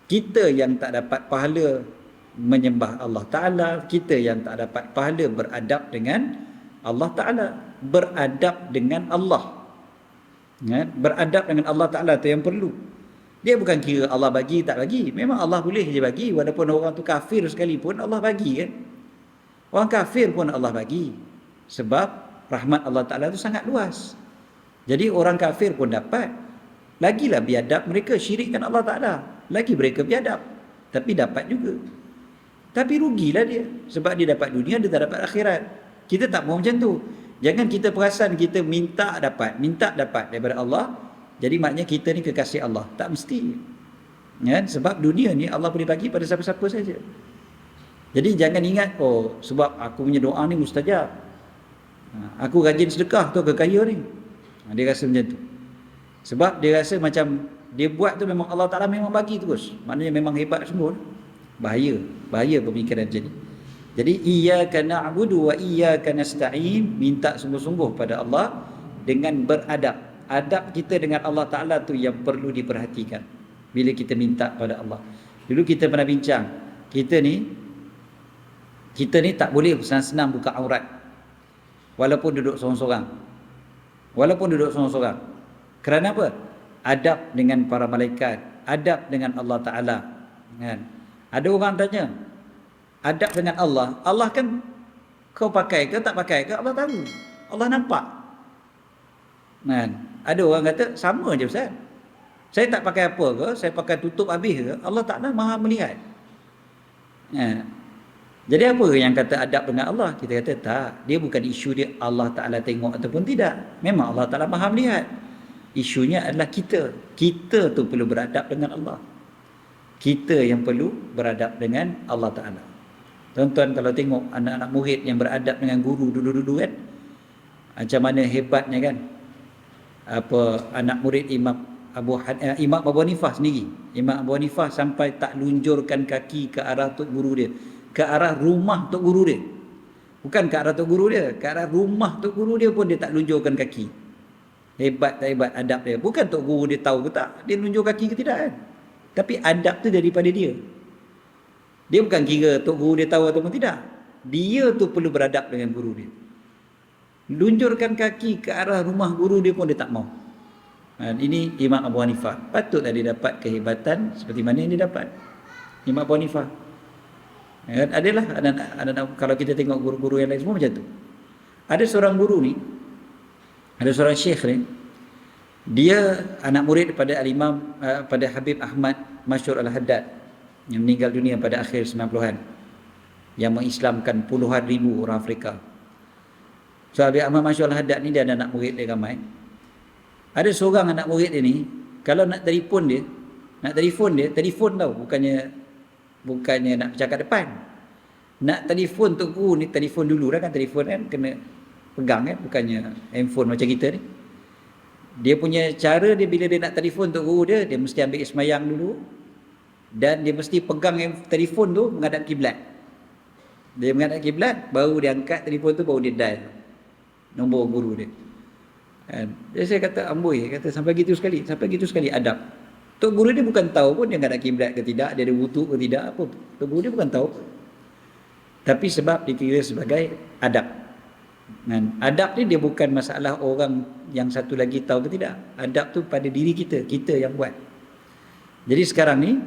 Kita yang tak dapat pahala menyembah Allah Ta'ala. Kita yang tak dapat pahala beradab dengan Allah Ta'ala. Beradab dengan Allah. Beradab dengan Allah Ta'ala tu yang perlu. Dia bukan kira Allah bagi tak bagi. Memang Allah boleh je bagi. Walaupun orang tu kafir sekalipun Allah bagi kan. Orang kafir pun Allah bagi. Sebab rahmat Allah Ta'ala tu sangat luas. Jadi orang kafir pun dapat. Lagilah biadab mereka syirikkan Allah Ta'ala. Lagi mereka biadab. Tapi dapat juga. Tapi rugilah dia. Sebab dia dapat dunia, dia tak dapat akhirat. Kita tak mahu macam tu. Jangan kita perasan kita minta dapat daripada Allah. Jadi maknanya kita ni kekasih Allah. Tak mesti. Sebab dunia ni Allah boleh bagi pada siapa-siapa saja. Jadi jangan ingat, sebab aku punya doa ni mustajab. Aku rajin sedekah tu kekaya ni. Dia rasa macam tu. Sebab dia rasa macam dia buat tu memang Allah Ta'ala memang bagi terus. Maknanya memang hebat semua. Bahaya pemikiran macam ni. Jadi iyyaka na'budu wa iyyaka nasta'in, minta sungguh-sungguh pada Allah dengan beradab. Adab kita dengan Allah Ta'ala tu yang perlu diperhatikan bila kita minta pada Allah. Dulu kita pernah bincang, kita ni tak boleh senang-senang buka aurat walaupun duduk seorang-seorang. Kerana apa? Adab dengan para malaikat, adab dengan Allah Ta'ala, kan? Ada orang tanya, adab dengan Allah, Allah kan kau pakai ke tak pakai ke Allah tahu, Allah nampak, kan? Ada orang kata sama je Ustaz, saya tak pakai apa ke, saya pakai tutup habis ke, Allah Ta'ala maha melihat, kan? Jadi apa yang kata adab dengan Allah? Kita kata tak, dia bukan isu dia Allah Ta'ala tengok ataupun tidak, memang Allah Ta'ala maha melihat. Isunya adalah kita tu perlu beradab dengan Allah, kita yang perlu beradab dengan Allah Ta'ala. Tuan-tuan kalau tengok anak-anak murid yang beradab dengan guru dulu-dulu kan, macam mana hebatnya kan. Apa anak murid Imam Abu Hanifah sendiri, Imam Abu Hanifah sampai tak lunjurkan kaki ke arah tok guru dia, ke arah rumah tok guru dia, bukan ke arah tok guru dia, ke arah rumah tok guru dia pun dia tak lunjurkan kaki. Hebat tak hebat adab dia. Bukan tok guru dia tahu ke tak, dia lunjuk kaki ke tidak kan, tapi adab tu daripada dia. Dia bukan kira tok guru dia tahu ataupun tidak, dia tu perlu beradab dengan guru dia. Lunjurkan kaki ke arah rumah guru dia pun dia tak mau. Ini Imam Abu Hanifah. Patutlah dia dapat kehebatan seperti mana yang dia dapat, Imam Abu Hanifah. Adalah anak-anak, kalau kita tengok guru-guru yang lain semua macam tu. Ada seorang guru ni, ada seorang syekh ni, dia anak murid pada Al-Imam pada Habib Ahmad Masyhur Al-Haddad yang meninggal dunia pada akhir 90-an, yang mengislamkan puluhan ribu orang Afrika. So Habib Ahmad Masyhur Al-Haddad ni dia ada anak murid dia ramai. Ada seorang anak murid dia ni, kalau nak telefon dia, telefon tau, bukannya nak bercakap depan. Nak telefon tok guru ni, telefon dulu kan, telefon kan kena pegang kan, bukannya handphone macam kita ni. Dia punya cara dia, bila dia nak telefon tok guru dia, dia mesti ambil semayang dulu, dan dia mesti pegang telefon tu menghadap kiblat. Dia menghadap kiblat, baru dia angkat telefon tu, baru dia dial nombor guru dia. Jadi saya kata amboi, kata sampai gitu sekali adab. Tok guru dia bukan tahu pun dia menghadap kiblat ke tidak, dia ada wudu ke tidak, apa. Tok guru dia bukan tahu, tapi sebab dikira sebagai adab. Dan adab ni dia bukan masalah orang yang satu lagi tahu ke tidak. Adab tu pada diri kita yang buat. Jadi sekarang ni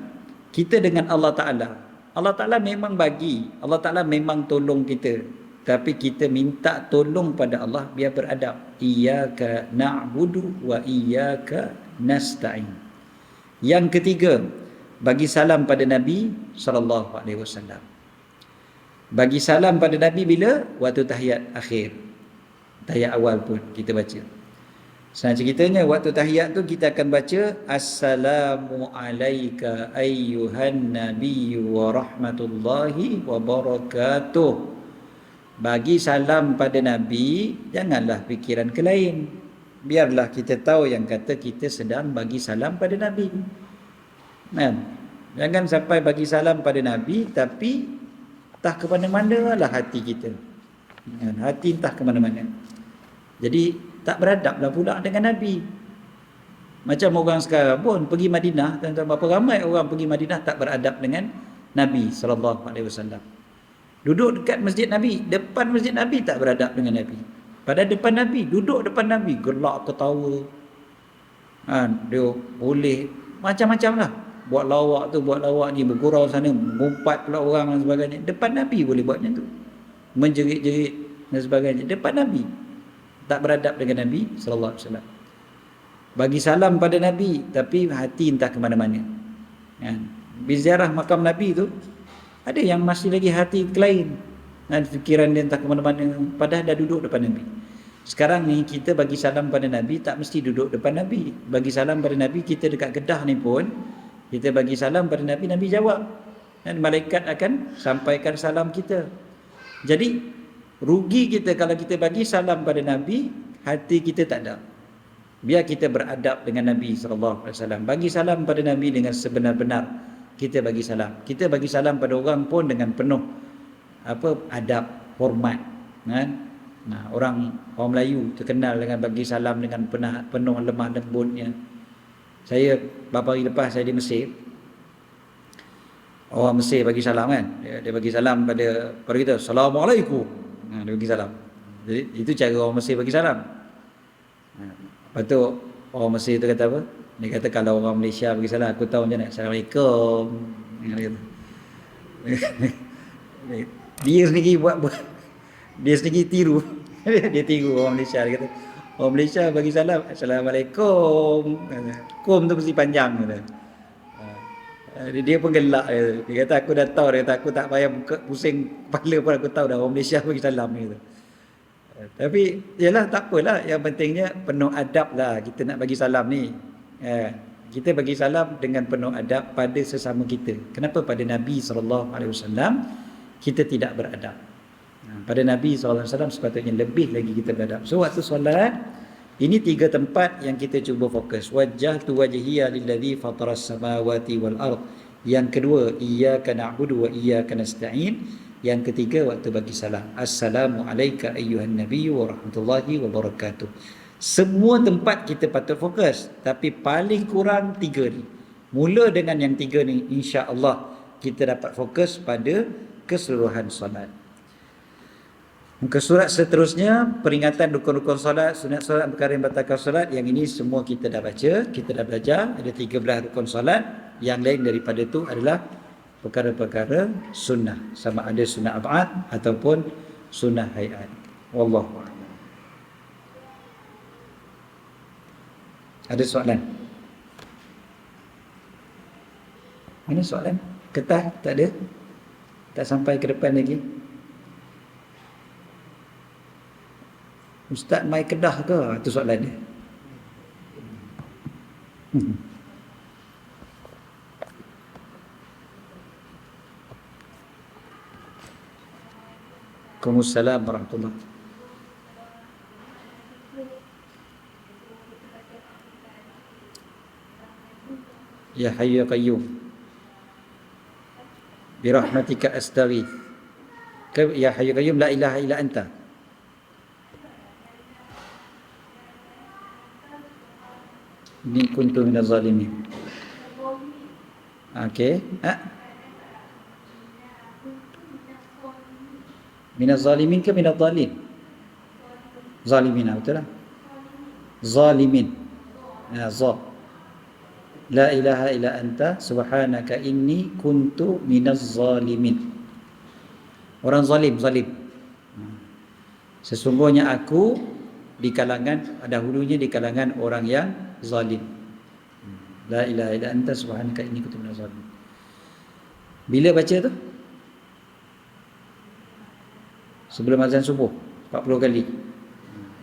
kita dengan Allah Ta'ala, Allah Ta'ala memang bagi, Allah Ta'ala memang tolong kita, tapi kita minta tolong pada Allah biar beradab. Iyyaka na'budu wa iyyaka nasta'in. Yang ketiga, bagi salam pada Nabi SAW. Bagi salam pada Nabi bila? Waktu tahiyat akhir. Tahiyat awal pun kita baca. Senang ceritanya, waktu tahiyat tu kita akan baca Assalamu alayka ayyuhan nabiyyu wa rahmatullahi wa barakatuh. Bagi salam pada Nabi, janganlah fikiran ke lain. Biarlah kita tahu yang kata kita sedang bagi salam pada Nabi. Jangan sampai bagi salam pada Nabi tapi entah ke mana-mana lah hati kita. Hati entah ke mana-mana. Jadi tak beradablah pula dengan Nabi. Macam orang sekarang pun pergi Madinah, tuan-tuan, berapa ramai orang pergi Madinah tak beradab dengan Nabi SAW. Duduk dekat masjid Nabi, depan masjid Nabi tak beradab dengan Nabi. Pada depan Nabi, duduk depan Nabi, gelak ketawa. Dia boleh macam-macam lah. Buat lawak ni, bergurau sana, mengumpat pula orang dan sebagainya. Depan Nabi boleh buat macam tu, menjerit-jerit dan sebagainya depan Nabi. Tak beradab dengan Nabi SAW. Bagi salam pada Nabi tapi hati entah ke mana-mana. Berziarah makam Nabi tu, ada yang masih lagi hati lain, dan fikiran dia entah ke mana-mana, padahal dah duduk depan Nabi. Sekarang ni kita bagi salam pada Nabi tak mesti duduk depan Nabi. Bagi salam pada Nabi, kita dekat Kedah ni pun, kita bagi salam pada Nabi, Nabi jawab, dan malaikat akan sampaikan salam kita. Jadi rugi kita kalau kita bagi salam pada Nabi, hati kita tak ada. Biar kita beradab dengan Nabi SAW. Bagi salam pada Nabi dengan sebenar-benar kita bagi salam. Kita bagi salam pada orang pun dengan penuh adab, hormat. Orang Melayu terkenal dengan bagi salam dengan penuh lemah lembutnya. Saya beberapa hari lepas saya di Mesir, orang Mesir bagi salam kan, dia bagi salam pada kita, Assalamualaikum. Dia bagi salam. Jadi itu cara orang Mesir bagi salam. Lepas tu orang Mesir tu kata apa? Dia kata kalau orang Malaysia bagi salam, aku tahu macam mana. Assalamualaikum. Dia kata. Dia sendiri buat dia sendiri tiru. Dia tiru orang Malaysia. Dia kata, orang Malaysia bagi salam, Assalamualaikum. Kum tu mesti panjang. Kata. Dia pun gelak. Dia kata aku dah tahu. Dia kata aku tak payah pusing kepala pun aku tahu dah orang Malaysia bagi salam. Dia kata. Tapi yalah tak apalah, yang pentingnya penuh adab lah kita nak bagi salam ni. Kita bagi salam dengan penuh adab pada sesama kita. Kenapa pada Nabi SAW kita tidak beradab? Pada Nabi SAW sepatutnya lebih lagi kita beradab. So waktu solat, ini 3 tempat yang kita cuba fokus. Wajjahtu wajhiya lilladzi fataras samawati wal ard. Yang kedua, iyyaka na'budu wa iyyaka nasta'in. Yang ketiga, waktu bagi salam, assalamu alayka ayyuhan nabiyyu wa rahmatullahi wa barakatuh. Semua tempat kita patut fokus, tapi paling kurang 3 ni. Mula dengan yang 3 ni, insya-Allah kita dapat fokus pada keseluruhan solat. Muka surat seterusnya, peringatan rukun-rukun solat, sunat solat, perkara yang batalkan solat. Yang ini semua kita dah baca, kita dah belajar. Ada 13 rukun solat. Yang lain daripada itu adalah perkara-perkara sunnah, sama ada sunnah ab'ad ataupun sunnah hayat. Wallahu a'lam. Ada soalan? Mana soalan? Ketah tak ada? Tak sampai ke depan lagi? Ustaz mai Kedah ke? Itu soalan dia. Waalaikumsalam warahmatullahi. Ya Hayyu ya Qayyum, birahmatika astaghith. Ya Hayyu ya Qayyum, la ilaha illa anta. Inni kuntu minaz zalimin. Okey. Minaz zalimin ke minaz zalim? Zalimin, betul lah. Zalimin. Za. La ilaha illa anta subhanaka inni kuntu minaz zalimin. Orang zalim. Sesungguhnya aku di kalangan, dahulunya di kalangan orang yang zalim. La ilaha illa anta subhanaka inni kuntu minaz zalimin. Bila baca tu? Sebelum azan subuh 40 kali.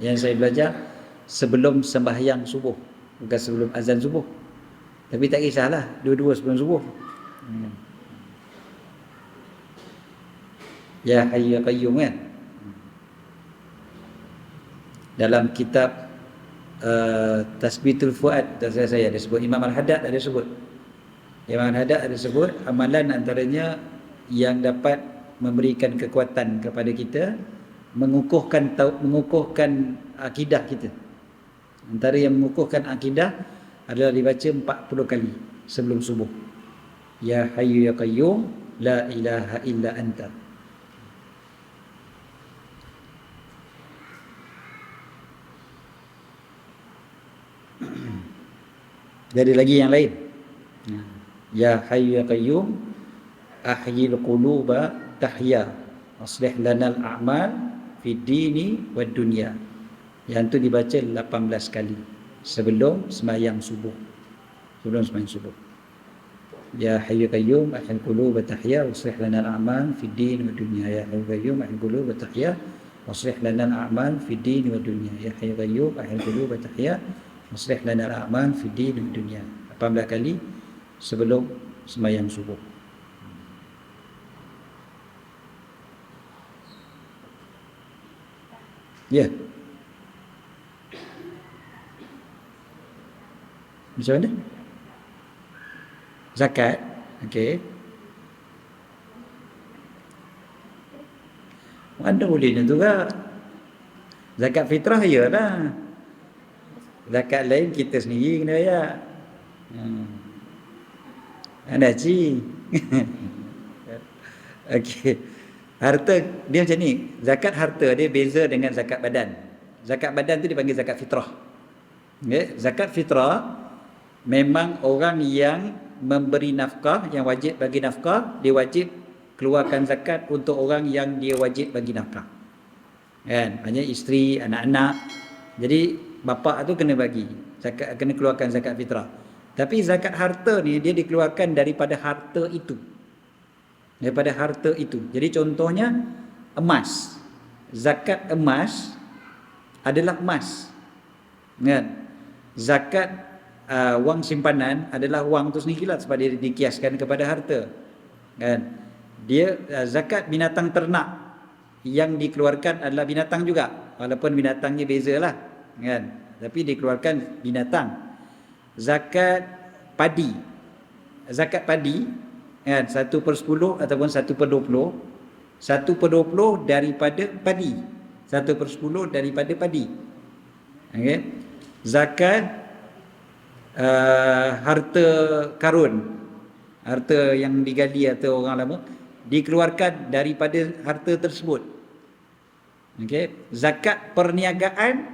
Yang saya belajar sebelum sembahyang subuh, bukan sebelum azan subuh. Tapi tak kisahlah, dua-dua sebelum subuh. Ya Hayyu ya Qayyum kan. Dalam kitab Tasbitul Fuad, saya ada sebut, Imam Al-Haddad ada sebut. Imam Al-Haddad ada sebut amalan antaranya yang dapat memberikan kekuatan kepada kita, mengukuhkan akidah kita. Antara yang mengukuhkan akidah adalah dibaca 40 kali sebelum subuh. Ya Hayyu ya Qayyum, la ilaha illa anta. Jadi lagi yang lain. Ya Hayyu ya Qayyum, ahyil quluba tahya aslih lanal a'mal fid dini wad dunya. Yang tu dibaca 18 kali sebelum sembahyang subuh. Ya Hayyu Qayyum ahyil quluba tahya aslih lanal a'mal fid dini wad dunya. Ya Hayyu Qayyum ahyil quluba tahya aslih lanal a'mal fid dini wad dunya. Ya Hayyu Qayyum ahyil quluba tahya aslih lanal a'mal fid dini wad dunya. 18 kali sebelum sembahyang subuh. Ya. Macam mana? Zakat. Okey. Mana boleh tu kan? Zakat fitrah ya lah. Zakat lain kita sendiri kena bayar. Ada ci. Okey. Harta dia macam ni. Zakat harta dia beza dengan zakat badan. Zakat badan tu dipanggil zakat fitrah. Okay? Zakat fitrah memang orang yang memberi nafkah, yang wajib bagi nafkah, dia wajib keluarkan zakat untuk orang yang dia wajib bagi nafkah. Kan? Maksudnya isteri, anak-anak. Jadi bapa tu kena bagi zakat, kena keluarkan zakat fitrah. Tapi zakat harta ni dia dikeluarkan daripada harta itu. Daripada harta itu. Jadi contohnya emas. Zakat emas adalah emas. Kan? Zakat wang simpanan adalah wang tu sendirilah sebab dia dikiaskan kepada harta. Kan? Dia zakat binatang ternak yang dikeluarkan adalah binatang juga, walaupun binatangnya bezalah, kan? Tapi dikeluarkan binatang. Zakat padi, kan, 1/10 ataupun 1/20, 1/20 daripada padi, 1/10 daripada padi. Okay? Zakat harta karun, harta yang digali atau orang lama, dikeluarkan daripada harta tersebut. Okay. Zakat perniagaan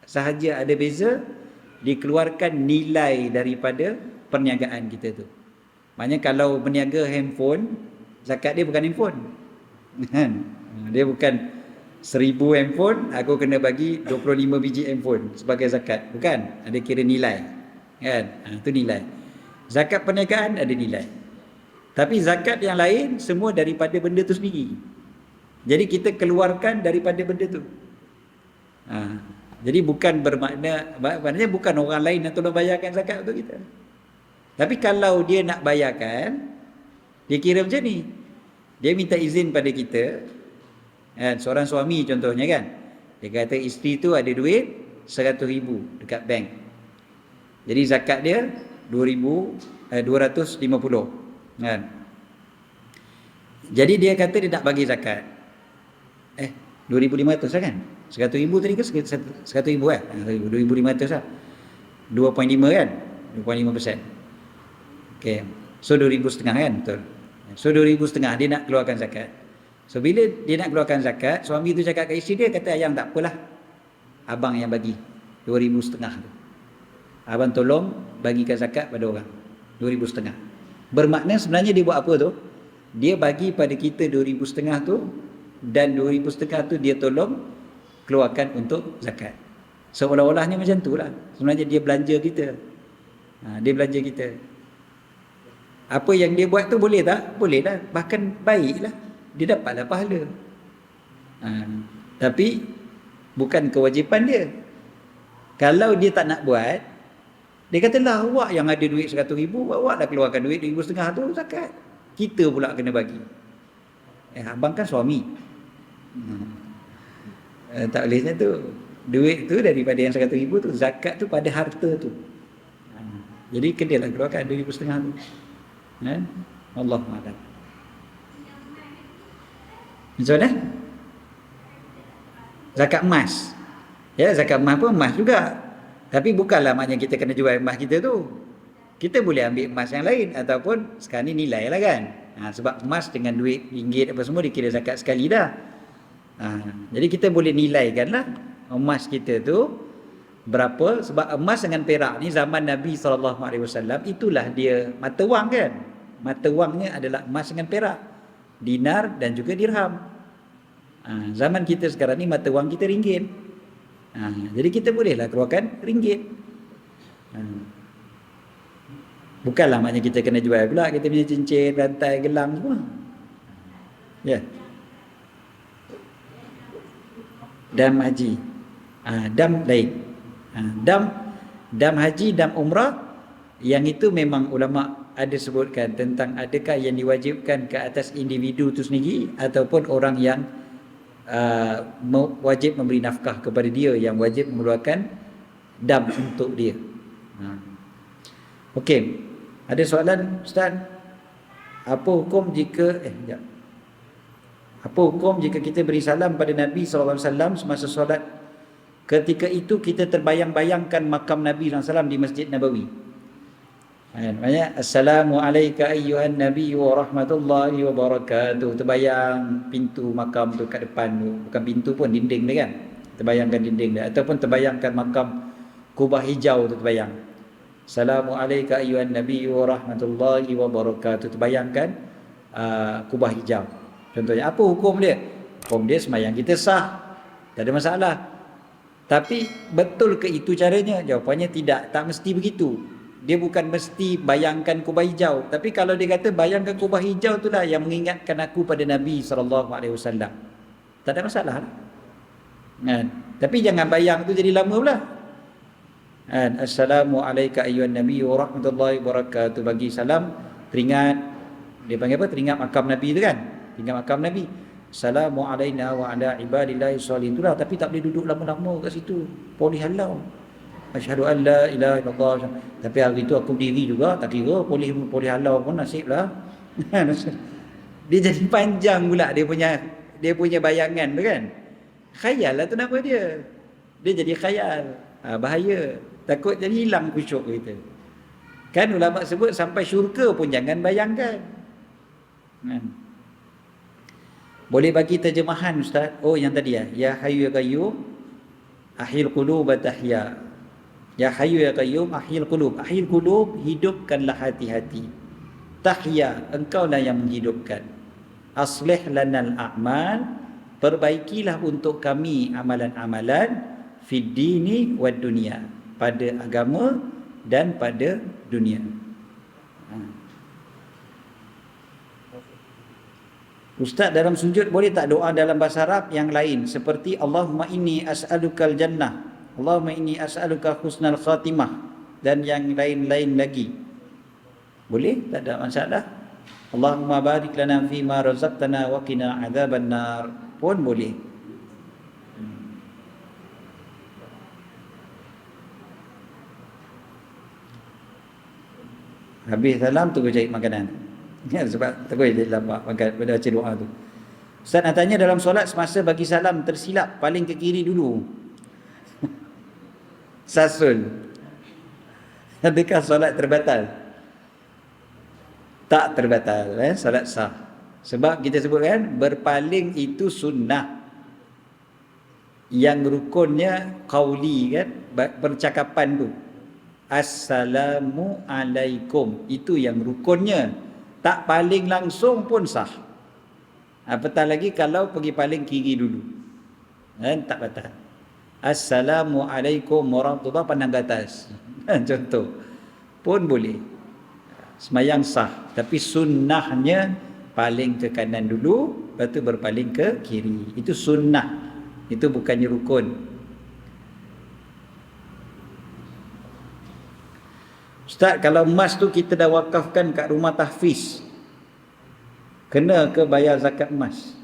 sahaja ada beza, dikeluarkan nilai daripada perniagaan kita tu. Maknanya kalau berniaga handphone, zakat dia bukan handphone. Dia bukan 1000 handphone, aku kena bagi 25 biji handphone sebagai zakat. Bukan, ada kira nilai. Kan? Itu nilai. Zakat perniagaan ada nilai. Tapi zakat yang lain semua daripada benda tu sendiri. Jadi kita keluarkan daripada benda tu. Jadi bukan maknanya bukan orang lain yang tolong bayarkan zakat untuk kita. Tapi kalau dia nak bayarkan, dia kira macam ni. Dia minta izin pada kita. Seorang suami contohnya kan. Dia kata isteri tu ada duit 100,000 dekat bank. Jadi zakat dia 250. Kan? Jadi dia kata dia nak bagi zakat 2,500 lah kan, 100,000 tadi ke 100,000 kan, 2,500 lah, 2.5 kan, 2.5%. Okay. So 2,500 kan, betul. So 2,500 dia nak keluarkan zakat. So bila dia nak keluarkan zakat, suami tu cakap kat isteri dia, kata ayang tak apalah, abang yang bagi 2,500 tu, abang tolong bagikan zakat pada orang 2,500. Bermakna sebenarnya dia buat apa tu? Dia bagi pada kita 2,500 tu, dan 2,500 tu dia tolong keluarkan untuk zakat. Seolah-olahnya macam tu lah. Sebenarnya dia belanja kita. Dia belanja kita. Apa yang dia buat tu boleh tak? Boleh lah. Bahkan baik lah. Dia dapatlah pahala. Tapi bukan kewajipan dia. Kalau dia tak nak buat, dia kata lah, awak yang ada duit 100,000, awak dah keluarkan duit 2,500 tu zakat. Kita pula kena bagi. Abang kan suami. Tak boleh macam tu. Duit tu daripada yang 100,000 tu, zakat tu pada harta tu. Jadi kenalah keluarkan 2,500 tu. Allahuakbar. Macam mana? Zakat emas. Ya, zakat emas pun emas juga. Tapi bukanlah maknanya kita kena jual emas kita tu. Kita boleh ambil emas yang lain, ataupun sekarang ni nilai lah kan. Sebab emas dengan duit ringgit apa semua dikira zakat sekali dah. Jadi kita boleh nilaikan lah emas kita tu berapa. Sebab emas dengan perak ni zaman Nabi SAW itulah dia mata wang kan. Mata wangnya adalah emas dengan perak, dinar dan juga dirham. Zaman kita sekarang ni mata wang kita ringgit. Jadi kita bolehlah keluarkan ringgit. Bukanlah maknanya kita kena jual pula kita punya cincin, rantai, gelang semua. Ya. Dam haji. Dam lain. Dam haji, dam umrah, yang itu memang ulama ada sebutkan tentang adakah yang diwajibkan ke atas individu itu sendiri ataupun orang yang wajib memberi nafkah kepada dia, yang wajib mengeluarkan dam untuk dia. Okey, ada soalan Ustaz? Apa hukum jika apa hukum jika kita beri salam pada Nabi SAW semasa solat, ketika itu kita terbayang-bayangkan makam Nabi SAW di Masjid Nabawi? Maksudnya Assalamualaikum ayyuhan Nabi wa rahmatullahi wa barakatuh. Terbayang pintu makam tu kat depan tu. Bukan pintu pun, dinding dia kan. Terbayangkan dinding dia. Ataupun terbayangkan makam kubah hijau tu terbayang. Assalamu alayka ayyuhan nabiyyu wa rahmatullahi wa barakatuh. Bayangkan kubah hijau. Contohnya, apa hukum dia? Hukum dia sembahyang kita sah. Tak ada masalah. Tapi betul ke itu caranya? Jawapannya tidak. Tak mesti begitu. Dia bukan mesti bayangkan kubah hijau. Tapi kalau dia kata bayangkan kubah hijau itulah yang mengingatkan aku pada Nabi SAW. Tak ada masalah. Kan? Tapi jangan bayang tu jadi lama pula. Assalamu alayka ayyuhan nabi wa rahmatullahi wa barakatuh. Bagi salam, teringat, dia panggil apa? Teringat makam Nabi tu kan? Teringat makam Nabi. Assalamu alayna wa ala ibadillahi sholihin. Itulah, tapi tak boleh duduk lama-lama kat situ. Boleh halau. Asyhadu an la ilaha illallah. Tapi hari tu aku berdiri juga, tak kira boleh halau pun nasiblah. Dia jadi panjang pula dia punya bayangan tu kan. Khayal lah tu nama dia. Dia jadi khayal. Bahaya. Takut jadi hilang khusyuk kita. Kan ulama sebut sampai syurga pun jangan bayangkan. Boleh bagi terjemahan Ustaz? Oh, yang tadi ya. Ya Hayyu ya Qayyum ahyil qulub tahya. Ya Hayyu ya Qayyum ahyil qulub. Ahyil qulub, hidupkanlah hati-hati. Tahya, engkaulah yang menghidupkan. Aslih lanal a'mal, perbaikilah untuk kami amalan-amalan fid dini wad dunya, pada agama dan pada dunia. Ustaz, dalam sujud boleh tak doa dalam bahasa Arab yang lain seperti Allahumma inni as'alukal jannah, Allahumma inni as'aluka husnal khatimah dan yang lain-lain lagi? Boleh, tak ada masalah. Allahumma barik lana fima razaqtana wa qina adzaban nar pun boleh. Habis salam tu cari makanan. Ya, sebab terus dia lambat makan pada baca doa tu. Ustaz nak tanya, dalam solat semasa bagi salam tersilap paling ke kiri dulu. Sasul. Adakah solat terbatal? Tak terbatal, solat sah. Sebab kita sebut kan, berpaling itu sunnah. Yang rukunnya qauli kan, percakapan tu. Assalamu alaikum, itu yang rukunnya. Tak paling langsung pun sah. Apatah lagi kalau pergi paling kiri dulu, tak batal. Assalamu alaikum warahmatullahi, pandang ke atas, contoh pun boleh. Semayang sah, tapi sunnahnya paling ke kanan dulu, lepas tu berpaling ke kiri. Itu sunnah, itu bukannya rukun. Ustaz, kalau emas tu kita dah wakafkan kat rumah tahfiz, kena ke bayar zakat emas?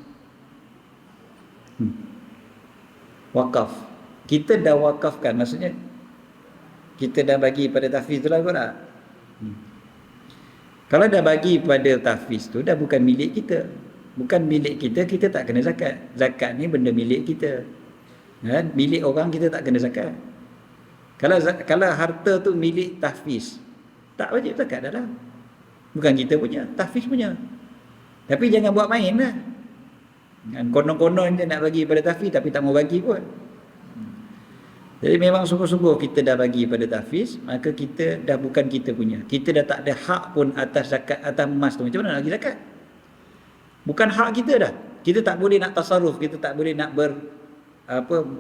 Wakaf. Kita dah wakafkan, maksudnya kita dah bagi pada tahfiz tu lah kot tak? Kalau dah bagi pada tahfiz tu, dah bukan milik kita. Bukan milik kita, kita tak kena zakat. Zakat ni benda milik kita. Kan? Milik orang kita tak kena zakat. Kalau harta tu milik tahfiz, tak wajib zakat dah. Bukan kita punya, tahfiz punya. Tapi jangan buat main lah. Konon-konon je nak bagi pada tahfiz, tapi tak mau bagi pun. Jadi memang sungguh-sungguh kita dah bagi pada tahfiz, maka kita dah bukan kita punya. Kita dah tak ada hak pun atas zakat, atas emas tu. Macam mana nak bagi zakat? Bukan hak kita dah. Kita tak boleh nak tasarruf, kita tak boleh nak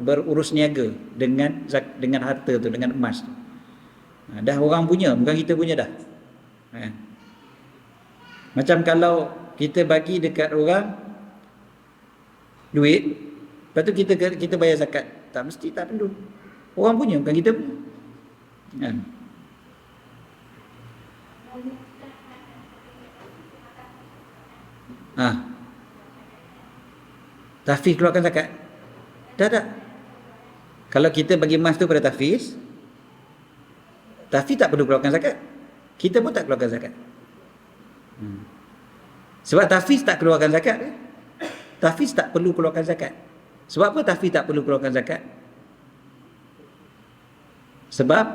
berurus niaga dengan harta tu, dengan emas tu. Dah orang punya, bukan kita punya dah. Macam kalau kita bagi dekat orang duit, lepas tu kita bayar zakat, tak mesti, tak perlu. Orang punya, bukan kita punya. Tahfiz keluarkan zakat? Tak. Kalau kita bagi emas tu pada tahfiz tak perlu keluarkan zakat. Kita pun tak keluarkan zakat. Sebab tahfiz tak keluarkan zakat. Tahfiz tak perlu keluarkan zakat. Sebab apa tahfiz tak perlu keluarkan zakat? Sebab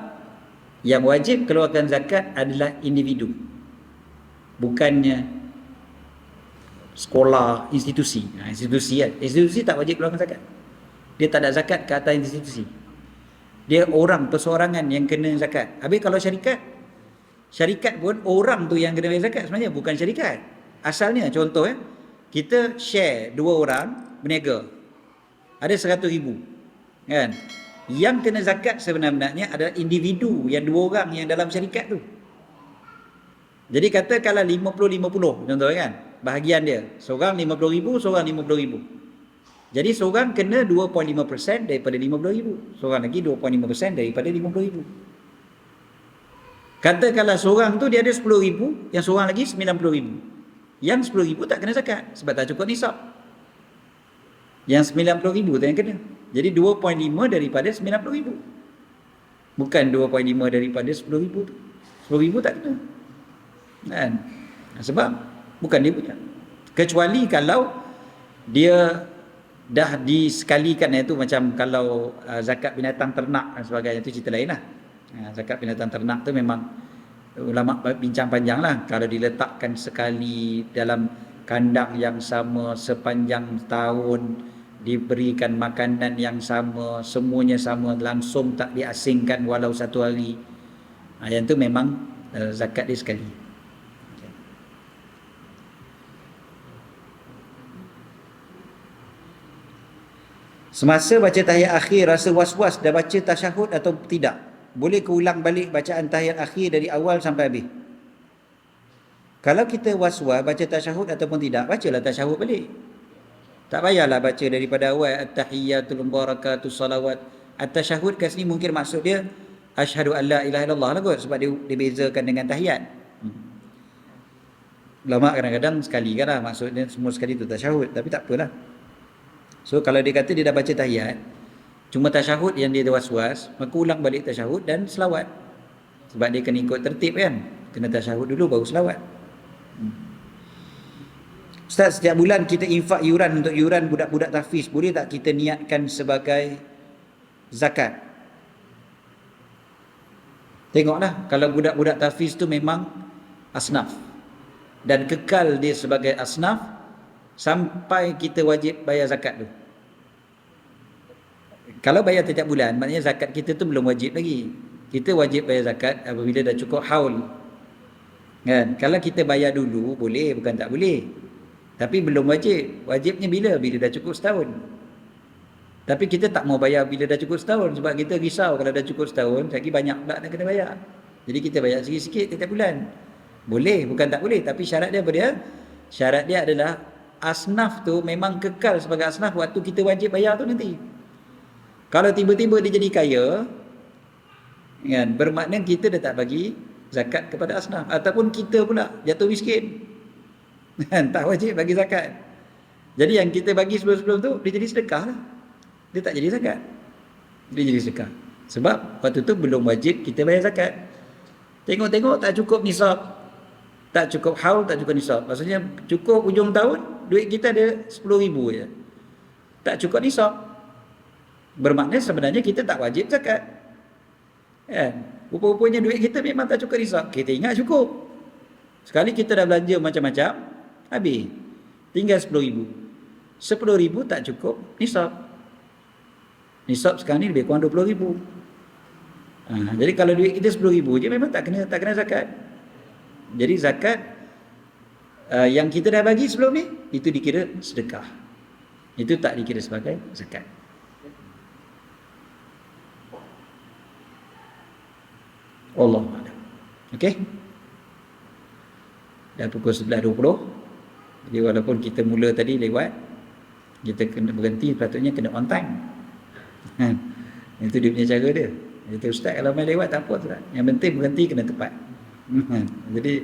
yang wajib keluarkan zakat adalah individu, bukannya sekolah, institusi. Institusi tak wajib keluarkan zakat. Dia tak ada zakat ke atas institusi. Dia orang perseorangan yang kena zakat. Habis kalau syarikat pun orang tu yang kena bayar zakat sebenarnya, bukan syarikat. Asalnya contoh kita share 2 orang berniaga. Ada 100,000. Kan? Yang kena zakat sebenarnya adalah individu yang 2 orang yang dalam syarikat tu. Jadi katakanlah 50-50 contoh kan. Bahagian dia. Seorang 50,000, seorang 50,000. Jadi seorang kena 2.5% daripada 50,000. Seorang lagi 2.5% daripada 50,000. Katakanlah seorang tu dia ada 10,000, yang seorang lagi 90,000. Yang 10,000 tak kena zakat sebab tak cukup nisab. Yang 90,000 tu yang kena. Jadi 2.5 daripada 90,000. Bukan 2.5 daripada 10,000 tu. 10,000 tak kena. Kan? Sebab bukan dia punya. Kecuali kalau dia dah disekalikan, itu macam kalau zakat binatang ternak dan sebagainya, itu cerita lain lah. Zakat binatang ternak tu memang ulama bincang panjang lah. Kalau diletakkan sekali dalam kandang yang sama sepanjang tahun, diberikan makanan yang sama, semuanya sama, langsung tak diasingkan walau 1 hari, yang tu memang zakat dia sekali. Semasa baca tahiyat akhir rasa was-was dah baca tasyahud atau tidak? Boleh ke ulang balik bacaan tahiyat akhir dari awal sampai habis? Kalau kita was-was baca tasyahud ataupun tidak, bacalah tasyahud balik. Tak payahlah baca daripada awal at-tahiyyatul mubarakatus salawat. At-tasyahud kat sini mungkin maksud dia asyhadu an la ilaha illallah lah kot, sebab dia dibezakan dengan tahiyat. Ulama kadang-kadang sekali kan lah maksudnya semua sekali tu tasyahud, tapi tak apalah. So kalau dia kata dia dah baca tahiyat, cuma tasyahud yang dia was-was, maka ulang balik tasyahud dan selawat. Sebab dia kena ikut tertib kan. Kena tasyahud dulu baru selawat. Ustaz, setiap bulan kita infak yuran untuk yuran budak-budak tahfiz, boleh tak kita niatkan sebagai zakat? Tengoklah, kalau budak-budak tahfiz tu memang asnaf dan kekal dia sebagai asnaf sampai kita wajib bayar zakat tu. Kalau bayar setiap bulan, maknanya zakat kita tu belum wajib lagi. Kita wajib bayar zakat apabila dah cukup haul. Kan? Kalau kita bayar dulu boleh, bukan tak boleh. Tapi belum wajib. Wajibnya bila? Bila dah cukup setahun. Tapi kita tak mau bayar bila dah cukup setahun, sebab kita risau kalau dah cukup setahun, lagi banyak pula nak kena bayar. Jadi kita bayar sikit-sikit setiap bulan. Boleh, bukan tak boleh. Tapi syarat dia apa dia? Syarat dia adalah asnaf tu memang kekal sebagai asnaf waktu kita wajib bayar tu nanti. Kalau tiba-tiba dia jadi kaya, kan, bermakna kita dah tak bagi zakat kepada asnaf, ataupun kita pula jatuh miskin, kan, tak wajib bagi zakat. Jadi yang kita bagi sebelum-sebelum tu dia jadi sedekah lah. Dia tak jadi zakat, dia jadi sedekah. Sebab waktu tu belum wajib kita bayar zakat. Tengok-tengok tak cukup nisab, tak cukup haul, tak cukup nisab. Maksudnya cukup hujung tahun duit kita ada 10,000 je, tak cukup nisab. Bermakna sebenarnya kita tak wajib zakat. Kan? Rupa-rupanya duit kita memang tak cukup nisab. Kita ingat cukup. Sekali kita dah belanja macam-macam, habis. Tinggal 10,000. 10,000 tak cukup nisab. Nisab sekarang ni lebih kurang 20,000. Jadi kalau duit kita 10,000 je memang tak kena zakat. Jadi zakat yang kita dah bagi sebelum ni, itu dikira sedekah. Itu tak dikira sebagai zakat. Allah a'lam. Okey. Dah pukul 11.20. Jadi walaupun kita mula tadi lewat, kita kena berhenti, patutnya kena on time. Itu dia punya cara dia. Itu ustaz kalau main lewat tak apa tu. Yang penting berhenti kena tepat. Jadi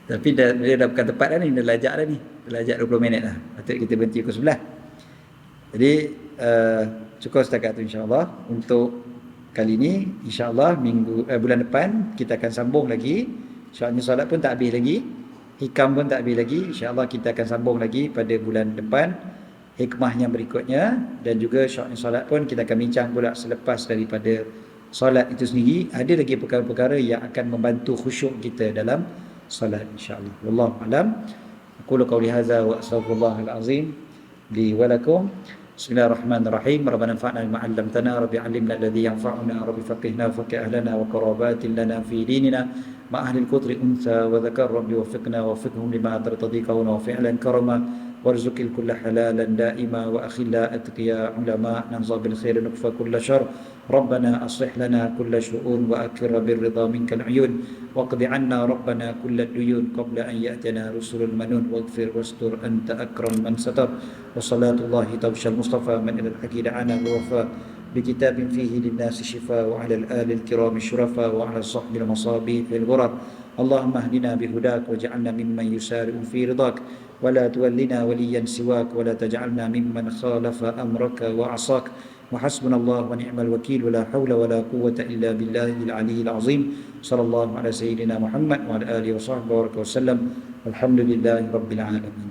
tapi dia dah bukan tepat dah ni, dah lajak dah ni. Dah lajak 20 minit dah. Patut kita berhenti pukul 11. Jadi cukup setakat tu insya-Allah. Untuk kali ni insya-Allah bulan depan kita akan sambung lagi. Soalnya solat pun tak habis lagi, hikam pun tak habis lagi. InsyaAllah kita akan sambung lagi pada bulan depan, hikmah yang berikutnya. Dan juga soalnya solat pun kita akan bincang pula selepas daripada solat itu sendiri, ada lagi perkara-perkara yang akan membantu khusyuk kita dalam solat insya-Allah. Wallahu a'lam. Aqulu qawli hadza wa astaghfirullahal azim li wa lakum. Bismillahirrahmanirrahim. Rabbana anfa'na bima 'allamtana, rabbi 'allimna alladhi yanfa'una, rabbi faqihna faqih ahlana wa qarabatin lana fi dinina ma ahli al-qudri untha wa dhakar, rabbi waffiqna wa waffiqhum lima tartadi qawlan wa fi'lan karama warzuqil kulla halalan da'ima wa akhilla atqiya ulama nanza bil khair nukfa kulla syar. Rabbana aslih lana kulla syu'un wa akfir birridha minkal 'uyun waqdi 'anna rabbana kulla duyun qabla an ya'tana rusulul manun waghfir wastur anta akram man satar. وصلاة الله توشى المصطفى من إلى الحكي دعانا ووفى بكتاب فيه للناس شفاء وعلى الآل الكرام الشرفاء وعلى الصحب المصابيح الغرر. اللهم اهدنا بهداك واجعلنا ممن يسارع في رضاك ولا تولنا وليا سواك ولا تجعلنا ممن خالف أمرك وعصاك. وحسبنا الله ونعم الوكيل ولا حول ولا قوة إلا بالله العلي العظيم. صلى الله على سيدنا محمد وعلى آله وصحبه وسلم. الحمد لله رب العالمين.